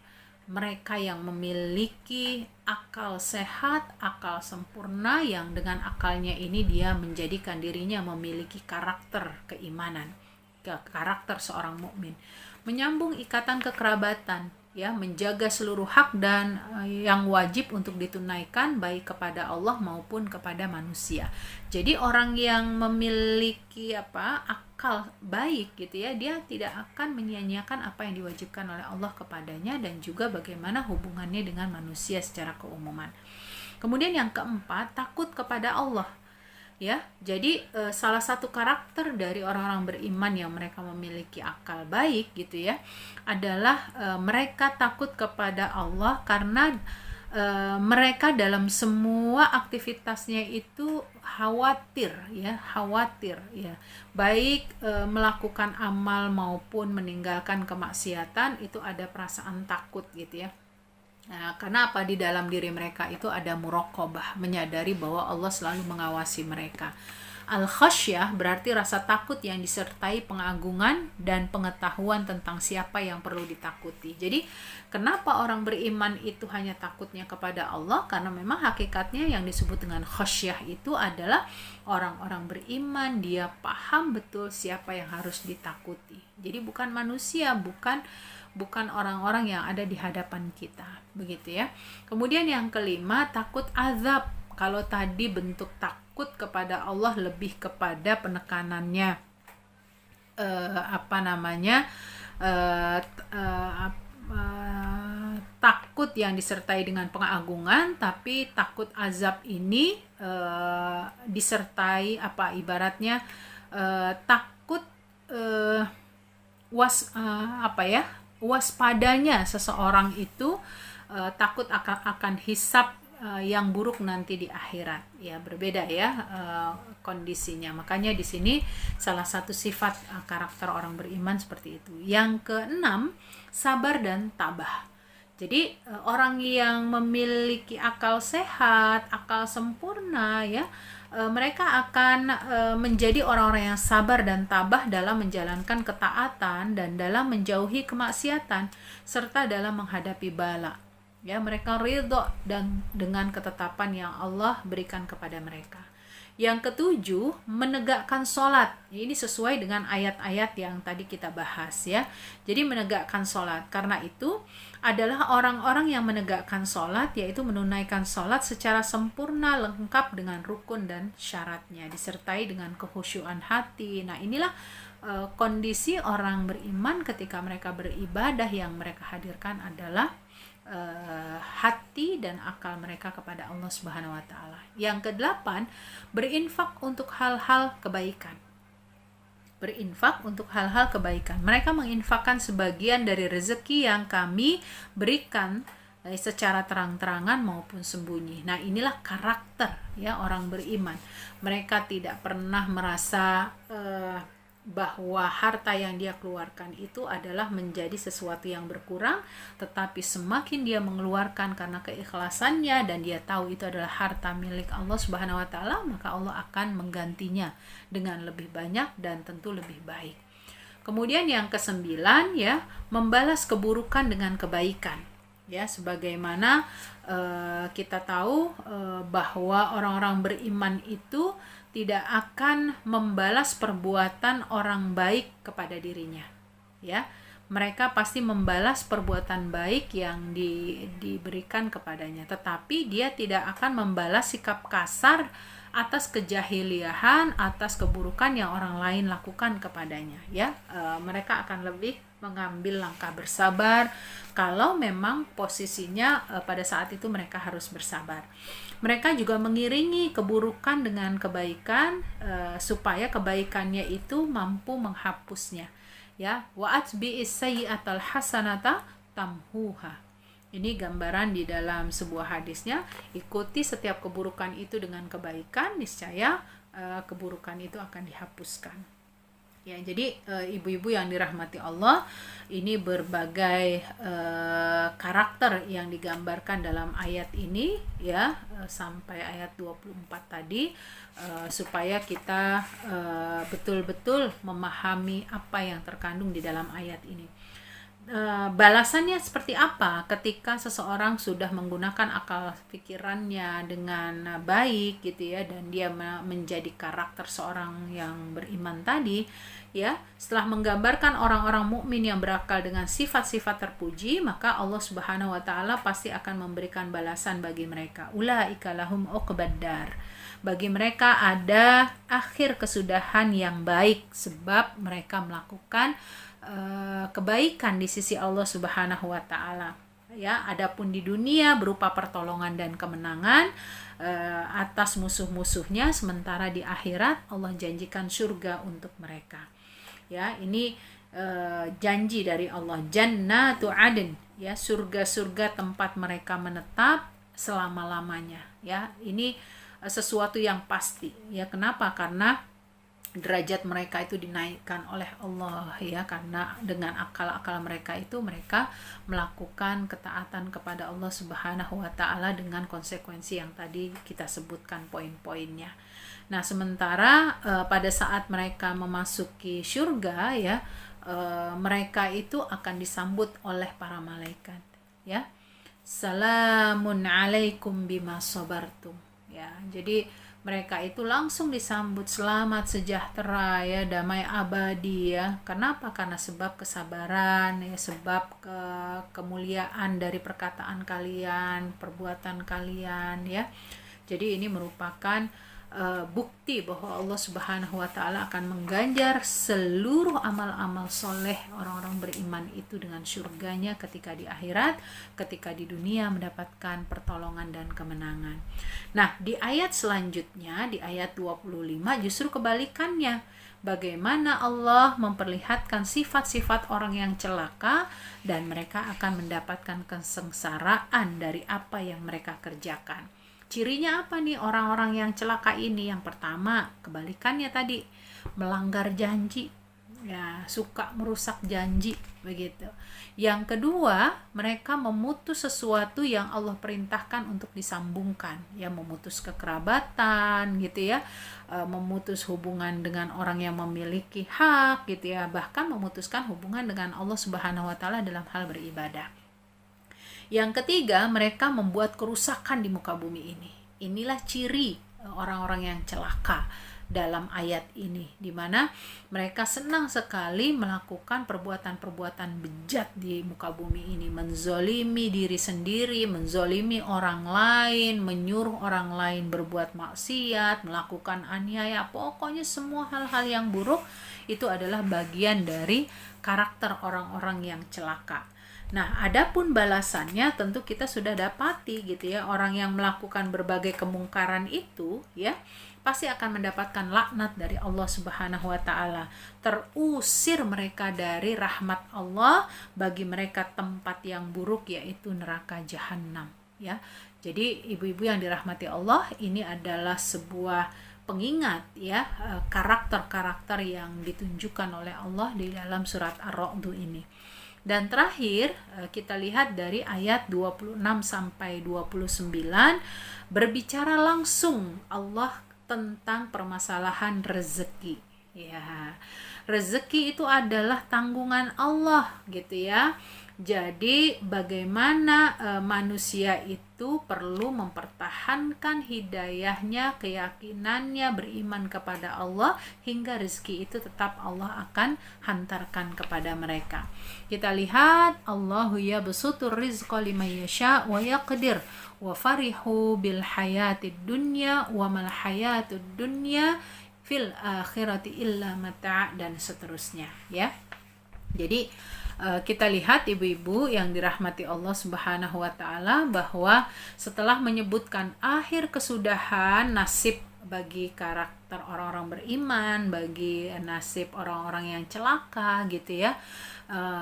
mereka yang memiliki akal sehat, akal sempurna, yang dengan akalnya ini dia menjadikan dirinya memiliki karakter keimanan, karakter seorang mukmin. Menyambung ikatan kekerabatan, ya, menjaga seluruh hak dan yang wajib untuk ditunaikan baik kepada Allah maupun kepada manusia. Jadi orang yang memiliki akal baik, gitu ya, dia tidak akan menyia-nyiakan apa yang diwajibkan oleh Allah kepadanya, dan juga bagaimana hubungannya dengan manusia secara keumuman. Kemudian yang keempat, takut kepada Allah. Ya, jadi salah satu karakter dari orang-orang beriman yang mereka memiliki akal baik, gitu ya, adalah mereka takut kepada Allah karena mereka dalam semua aktivitasnya itu khawatir, ya, baik melakukan amal maupun meninggalkan kemaksiatan, itu ada perasaan takut, gitu ya. Nah, karena apa? Di dalam diri mereka itu ada muraqabah, menyadari bahwa Allah selalu mengawasi mereka. Al-khasyah berarti rasa takut yang disertai pengagungan dan pengetahuan tentang siapa yang perlu ditakuti. Jadi, kenapa orang beriman itu hanya takutnya kepada Allah? Karena memang hakikatnya yang disebut dengan khasyah itu adalah orang-orang beriman, dia paham betul siapa yang harus ditakuti. Jadi bukan manusia, bukan orang-orang yang ada di hadapan kita, begitu ya. Kemudian yang kelima, takut azab. Kalau tadi bentuk takut kepada Allah lebih kepada penekanannya, takut yang disertai dengan pengagungan, tapi takut azab ini disertai ibaratnya takut waspadanya seseorang itu takut akan hisab yang buruk nanti di akhirat, ya, berbeda, ya, kondisinya. Makanya di sini salah satu sifat karakter orang beriman seperti itu. Yang keenam, sabar dan tabah. Jadi orang yang memiliki akal sehat, akal sempurna, ya, mereka akan menjadi orang-orang yang sabar dan tabah dalam menjalankan ketaatan dan dalam menjauhi kemaksiatan serta dalam menghadapi bala. Ya, mereka ridho dan dengan ketetapan yang Allah berikan kepada mereka. Yang ketujuh, menegakkan sholat. Ini sesuai dengan ayat-ayat yang tadi kita bahas ya. Jadi menegakkan sholat. Karena itu adalah orang-orang yang menegakkan sholat, yaitu menunaikan sholat secara sempurna, lengkap dengan rukun dan syaratnya, disertai dengan kekhusyuan hati. Nah inilah kondisi orang beriman ketika mereka beribadah. Yang mereka hadirkan adalah hati dan akal mereka kepada Allah Subhanahu wa taala. Yang kedelapan, berinfak untuk hal-hal kebaikan. Berinfak untuk hal-hal kebaikan. Mereka menginfakkan sebagian dari rezeki yang kami berikan secara terang-terangan maupun sembunyi. Nah, inilah karakter ya orang beriman. Mereka tidak pernah merasa bahwa harta yang dia keluarkan itu adalah menjadi sesuatu yang berkurang, tetapi semakin dia mengeluarkan karena keikhlasannya dan dia tahu itu adalah harta milik Allah Subhanahu wa taala, maka Allah akan menggantinya dengan lebih banyak dan tentu lebih baik. Kemudian yang kesembilan ya, membalas keburukan dengan kebaikan. Ya, sebagaimana kita tahu bahwa orang-orang beriman itu tidak akan membalas perbuatan orang baik kepada dirinya. Ya, mereka pasti membalas perbuatan baik yang diberikan kepadanya, tetapi dia tidak akan membalas sikap kasar atas kejahiliahan, atas keburukan yang orang lain lakukan kepadanya. Ya, mereka akan lebih mengambil langkah bersabar kalau memang posisinya pada saat itu mereka harus bersabar. Mereka juga mengiringi keburukan dengan kebaikan supaya kebaikannya itu mampu menghapusnya. Ya, wa atbi'is sayyi'atal hasanata tamhuha. Ini gambaran di dalam sebuah hadisnya, ikuti setiap keburukan itu dengan kebaikan, niscaya keburukan itu akan dihapuskan. Ya, jadi ibu-ibu yang dirahmati Allah, ini berbagai karakter yang digambarkan dalam ayat ini ya, sampai ayat 24 tadi, supaya kita betul-betul memahami apa yang terkandung di dalam ayat ini. Balasannya seperti apa ketika seseorang sudah menggunakan akal pikirannya dengan baik gitu ya, dan dia menjadi karakter seorang yang beriman tadi ya. Setelah menggambarkan orang-orang mukmin yang berakal dengan sifat-sifat terpuji, maka Allah Subhanahu wa taala pasti akan memberikan balasan bagi mereka. Ulaika lahum uqbaddar. Bagi mereka ada akhir kesudahan yang baik sebab mereka melakukan kebaikan di sisi Allah Subhanahu wa taala. Ya, adapun di dunia berupa pertolongan dan kemenangan atas musuh-musuhnya, sementara di akhirat Allah janjikan surga untuk mereka. Ya, ini janji dari Allah, jannatu adn, ya, surga-surga tempat mereka menetap selama-lamanya. Ya, ini sesuatu yang pasti. Ya, kenapa? Karena derajat mereka itu dinaikkan oleh Allah ya, karena dengan akal-akal mereka itu mereka melakukan ketaatan kepada Allah Subhanahu wa taala dengan konsekuensi yang tadi kita sebutkan poin-poinnya. Nah, sementara pada saat mereka memasuki surga ya, mereka itu akan disambut oleh para malaikat ya. Salamun alaikum bima sabartum ya. Jadi mereka itu langsung disambut selamat sejahtera ya, damai abadi ya. Kenapa? Karena sebab kesabaran ya, sebab kemuliaan dari perkataan kalian, perbuatan kalian ya. Jadi ini merupakan bukti bahwa Allah Subhanahu wa taala akan mengganjar seluruh amal-amal soleh orang-orang beriman itu dengan surganya ketika di akhirat, ketika di dunia mendapatkan pertolongan dan kemenangan. Nah, di ayat selanjutnya, di ayat 25 justru kebalikannya. Bagaimana Allah memperlihatkan sifat-sifat orang yang celaka dan mereka akan mendapatkan kesengsaraan dari apa yang mereka kerjakan. Cirinya apa nih orang-orang yang celaka ini? Yang pertama, kebalikannya tadi, melanggar janji. Ya, suka merusak janji begitu. Yang kedua, mereka memutus sesuatu yang Allah perintahkan untuk disambungkan, ya, memutus kekerabatan gitu ya, memutus hubungan dengan orang yang memiliki hak gitu ya, bahkan memutuskan hubungan dengan Allah Subhanahu wa taala dalam hal beribadah. Yang ketiga, mereka membuat kerusakan di muka bumi ini. Inilah ciri orang-orang yang celaka dalam ayat ini, di mana mereka senang sekali melakukan perbuatan-perbuatan bejat di muka bumi ini, menzolimi diri sendiri, menzolimi orang lain, menyuruh orang lain berbuat maksiat, melakukan aniaya, pokoknya semua hal-hal yang buruk itu adalah bagian dari karakter orang-orang yang celaka. Nah, adapun balasannya tentu kita sudah dapati gitu ya, orang yang melakukan berbagai kemungkaran itu ya pasti akan mendapatkan laknat dari Allah Subhanahu wa taala. Terusir mereka dari rahmat Allah, bagi mereka tempat yang buruk yaitu neraka jahanam ya. Jadi ibu-ibu yang dirahmati Allah, ini adalah sebuah pengingat ya, karakter-karakter yang ditunjukkan oleh Allah di dalam surat Ar-Ra'd ini. Dan terakhir kita lihat dari ayat 26 sampai 29, berbicara langsung Allah tentang permasalahan rezeki ya. Rezeki itu adalah tanggungan Allah gitu ya. Jadi bagaimana manusia itu perlu mempertahankan hidayahnya, keyakinannya, beriman kepada Allah, hingga rezeki itu tetap Allah akan hantarkan kepada mereka. Kita lihat, Allahu yabsutur rizqa liman yasha wa yaqdir wa farihu bil hayatid dunya wa mal hayatud dunya fil akhirati illa mata', dan seterusnya ya. Jadi kita lihat ibu-ibu yang dirahmati Allah Subhanahu wa taala, bahwa setelah menyebutkan akhir kesudahan nasib bagi karakter orang-orang beriman, bagi nasib orang-orang yang celaka gitu ya,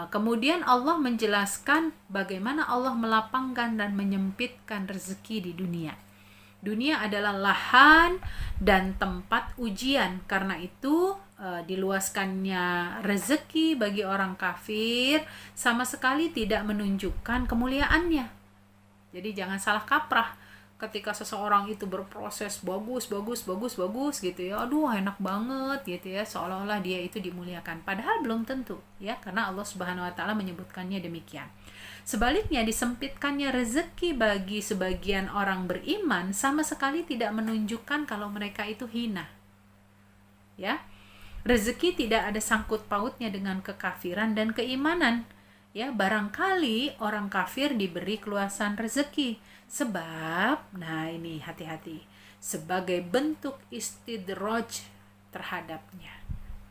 kemudian Allah menjelaskan bagaimana Allah melapangkan dan menyempitkan rezeki di dunia. Dunia adalah lahan dan tempat ujian. Karena itu diluaskannya rezeki bagi orang kafir sama sekali tidak menunjukkan kemuliaannya. Jadi jangan salah kaprah ketika seseorang itu berproses bagus gitu ya, aduh enak banget gitu ya, seolah-olah dia itu dimuliakan, padahal belum tentu ya, karena Allah Subhanahu wa taala menyebutkannya demikian. Sebaliknya, disempitkannya rezeki bagi sebagian orang beriman sama sekali tidak menunjukkan kalau mereka itu hina ya. Rezeki tidak ada sangkut pautnya dengan kekafiran dan keimanan ya. Barangkali orang kafir diberi keluasan rezeki sebab, nah ini hati-hati, sebagai bentuk istidraj terhadapnya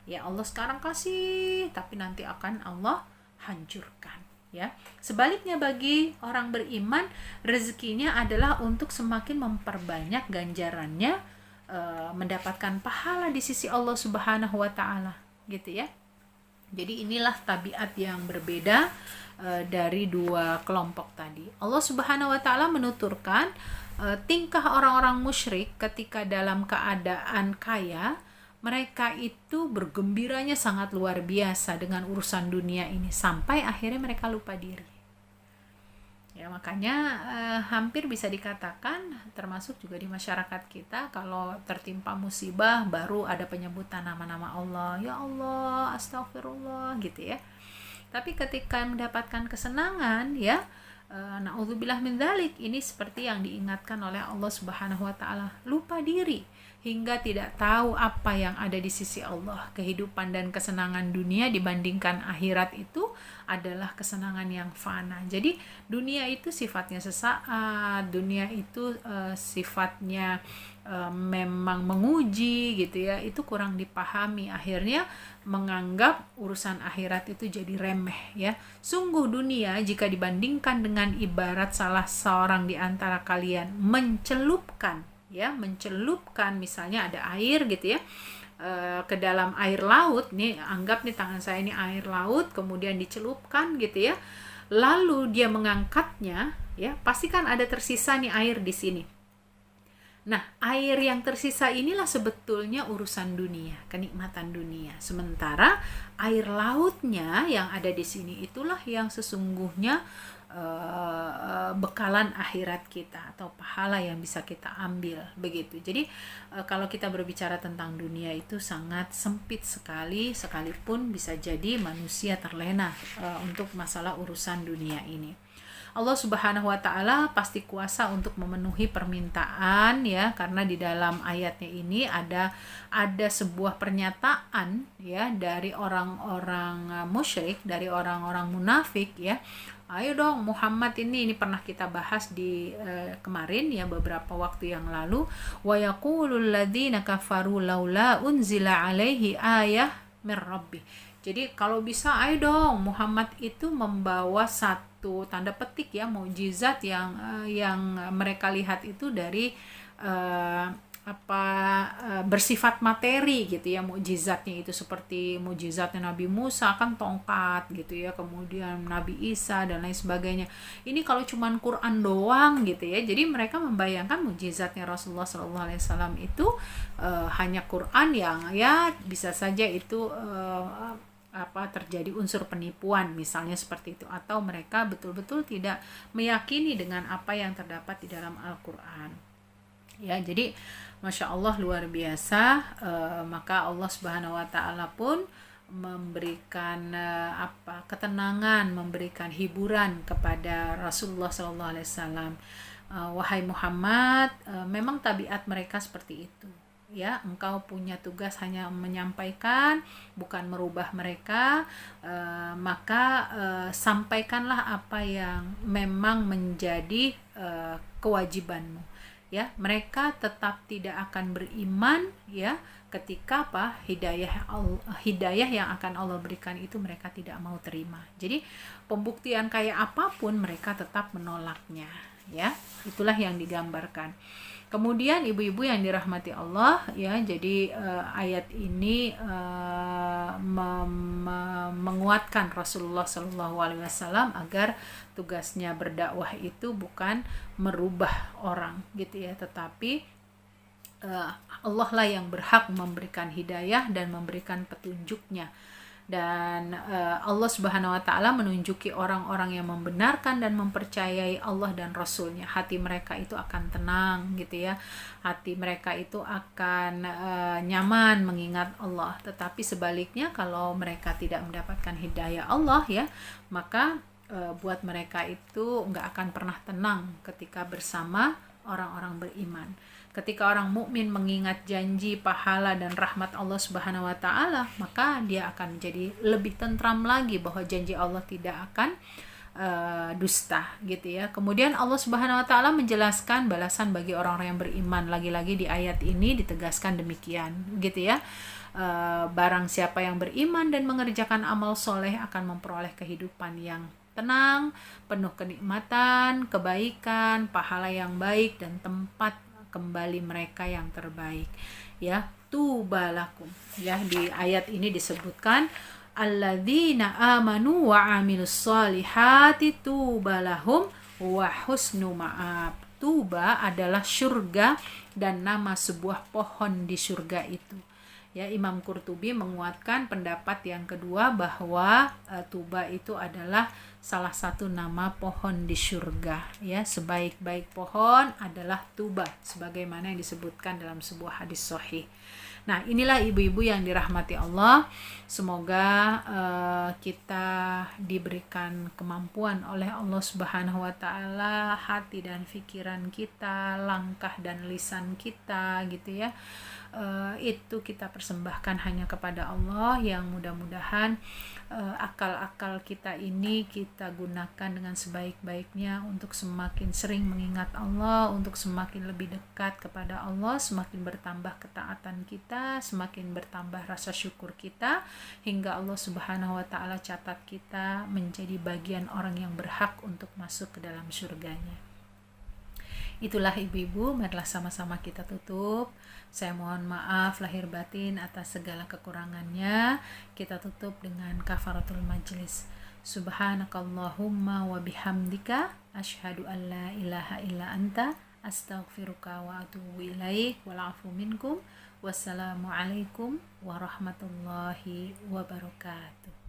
ya. Allah sekarang kasih tapi nanti akan Allah hancurkan ya. Sebaliknya, bagi orang beriman rezekinya adalah untuk semakin memperbanyak ganjarannya, mendapatkan pahala di sisi Allah Subhanahu wa taala gitu ya. Jadi inilah tabiat yang berbeda dari dua kelompok tadi. Allah Subhanahu wa taala menuturkan tingkah orang-orang musyrik ketika dalam keadaan kaya, mereka itu bergembiranya sangat luar biasa dengan urusan dunia ini sampai akhirnya mereka lupa diri. Ya, makanya hampir bisa dikatakan termasuk juga di masyarakat kita, kalau tertimpa musibah baru ada penyebutan nama-nama Allah, ya Allah, astagfirullah gitu ya. Tapi ketika mendapatkan kesenangan ya, na'udzubillah min dzalik, ini seperti yang diingatkan oleh Allah Subhanahu wa taala, lupa diri hingga tidak tahu apa yang ada di sisi Allah. Kehidupan dan kesenangan dunia dibandingkan akhirat itu adalah kesenangan yang fana. Jadi dunia itu sifatnya sesaat, dunia itu sifatnya memang menguji gitu ya. Itu kurang dipahami, akhirnya menganggap urusan akhirat itu jadi remeh ya. Sungguh dunia jika dibandingkan dengan ibarat salah seorang di antara kalian mencelupkan misalnya ada air gitu ya, ke dalam air laut nih, anggap nih tangan saya ini air laut, kemudian dicelupkan gitu ya, lalu dia mengangkatnya ya, pasti kan ada tersisa nih air di sini. Nah, air yang tersisa inilah sebetulnya urusan dunia, kenikmatan dunia. Sementara air lautnya yang ada di sini itulah yang sesungguhnya bekalan akhirat kita atau pahala yang bisa kita ambil begitu. Jadi kalau kita berbicara tentang dunia itu sangat sempit sekali, sekalipun bisa jadi manusia terlena untuk masalah urusan dunia ini. Allah Subhanahu wa taala pasti kuasa untuk memenuhi permintaan ya, karena di dalam ayatnya ini ada sebuah pernyataan ya dari orang-orang musyrik, dari orang-orang munafik ya. Ayo dong Muhammad, ini pernah kita bahas di kemarin ya, beberapa waktu yang lalu. Wa yaqulul ladzina kafaru laula unzila alaihi ayah mir rabbih. Jadi kalau bisa ayo dong Muhammad itu membawa satu tanda petik ya, mukjizat yang mereka lihat itu dari bersifat materi gitu ya, mukjizatnya itu seperti mukjizatnya Nabi Musa kan tongkat gitu ya, kemudian Nabi Isa dan lain sebagainya. Ini kalau cuman Quran doang gitu ya, jadi mereka membayangkan mukjizatnya Rasulullah SAW itu hanya Quran yang ya bisa saja itu terjadi unsur penipuan misalnya seperti itu, atau mereka betul-betul tidak meyakini dengan apa yang terdapat di dalam Al-Quran ya. Jadi Masya Allah luar biasa. Maka Allah Subhanahu wa taala pun memberikan ketenangan, memberikan hiburan kepada Rasulullah sallallahu alaihi wasallam. Wahai Muhammad, memang tabiat mereka seperti itu ya, engkau punya tugas hanya menyampaikan, bukan merubah mereka. Maka sampaikanlah apa yang memang menjadi kewajibanmu ya. Mereka tetap tidak akan beriman ya ketika hidayah yang akan Allah berikan itu mereka tidak mau terima. Jadi pembuktian kayak apapun mereka tetap menolaknya ya. Itulah yang digambarkan. Kemudian ibu-ibu yang dirahmati Allah ya, jadi ayat ini menguatkan Rasulullah SAW agar tugasnya berdakwah itu bukan merubah orang gitu ya, tetapi Allah lah yang berhak memberikan hidayah dan memberikan petunjuknya. Dan Allah Subhanahu wa taala menunjuki orang-orang yang membenarkan dan mempercayai Allah dan Rasulnya, hati mereka itu akan tenang gitu ya, hati mereka itu akan nyaman mengingat Allah. Tetapi sebaliknya kalau mereka tidak mendapatkan hidayah Allah ya, maka buat mereka itu nggak akan pernah tenang ketika bersama orang-orang beriman. Ketika orang mukmin mengingat janji pahala dan rahmat Allah Subhanahu wa taala, maka dia akan menjadi lebih tentram lagi bahwa janji Allah tidak akan dusta gitu ya. Kemudian Allah Subhanahu wa taala menjelaskan balasan bagi orang-orang yang beriman. Lagi-lagi di ayat ini ditegaskan demikian gitu ya. Barang siapa yang beriman dan mengerjakan amal soleh akan memperoleh kehidupan yang tenang, penuh kenikmatan, kebaikan, pahala yang baik, dan tempat kembali mereka yang terbaik ya. Tubalakum ya, di ayat ini disebutkan alladzina amanu wa amilus solihati tubalahum wa husnu ma'ab. Tuba adalah surga dan nama sebuah pohon di surga itu ya. Imam Qurtubi menguatkan pendapat yang kedua bahwa tuba itu adalah salah satu nama pohon di surga ya. Sebaik-baik pohon adalah tuba sebagaimana yang disebutkan dalam sebuah hadis sahih. Nah, inilah ibu-ibu yang dirahmati Allah. Semoga kita diberikan kemampuan oleh Allah Subhanahu wa taala, hati dan pikiran kita, langkah dan lisan kita gitu ya. Itu kita persembahkan hanya kepada Allah, yang mudah-mudahan akal-akal kita ini kita gunakan dengan sebaik-baiknya untuk semakin sering mengingat Allah, untuk semakin lebih dekat kepada Allah, semakin bertambah ketaatan kita, semakin bertambah rasa syukur kita, hingga Allah Subhanahu wa taala catat kita menjadi bagian orang yang berhak untuk masuk ke dalam surganya. Itulah ibu-ibu, marilah sama-sama kita tutup. Saya mohon maaf lahir batin atas segala kekurangannya. Kita tutup dengan kafaratul majlis. Subhanakallahumma wa bihamdika asyhadu an la ilaha illa anta astaghfiruka wa atubu ilaik. Wal afu minkum. Wassalamualaikum warahmatullahi wabarakatuh.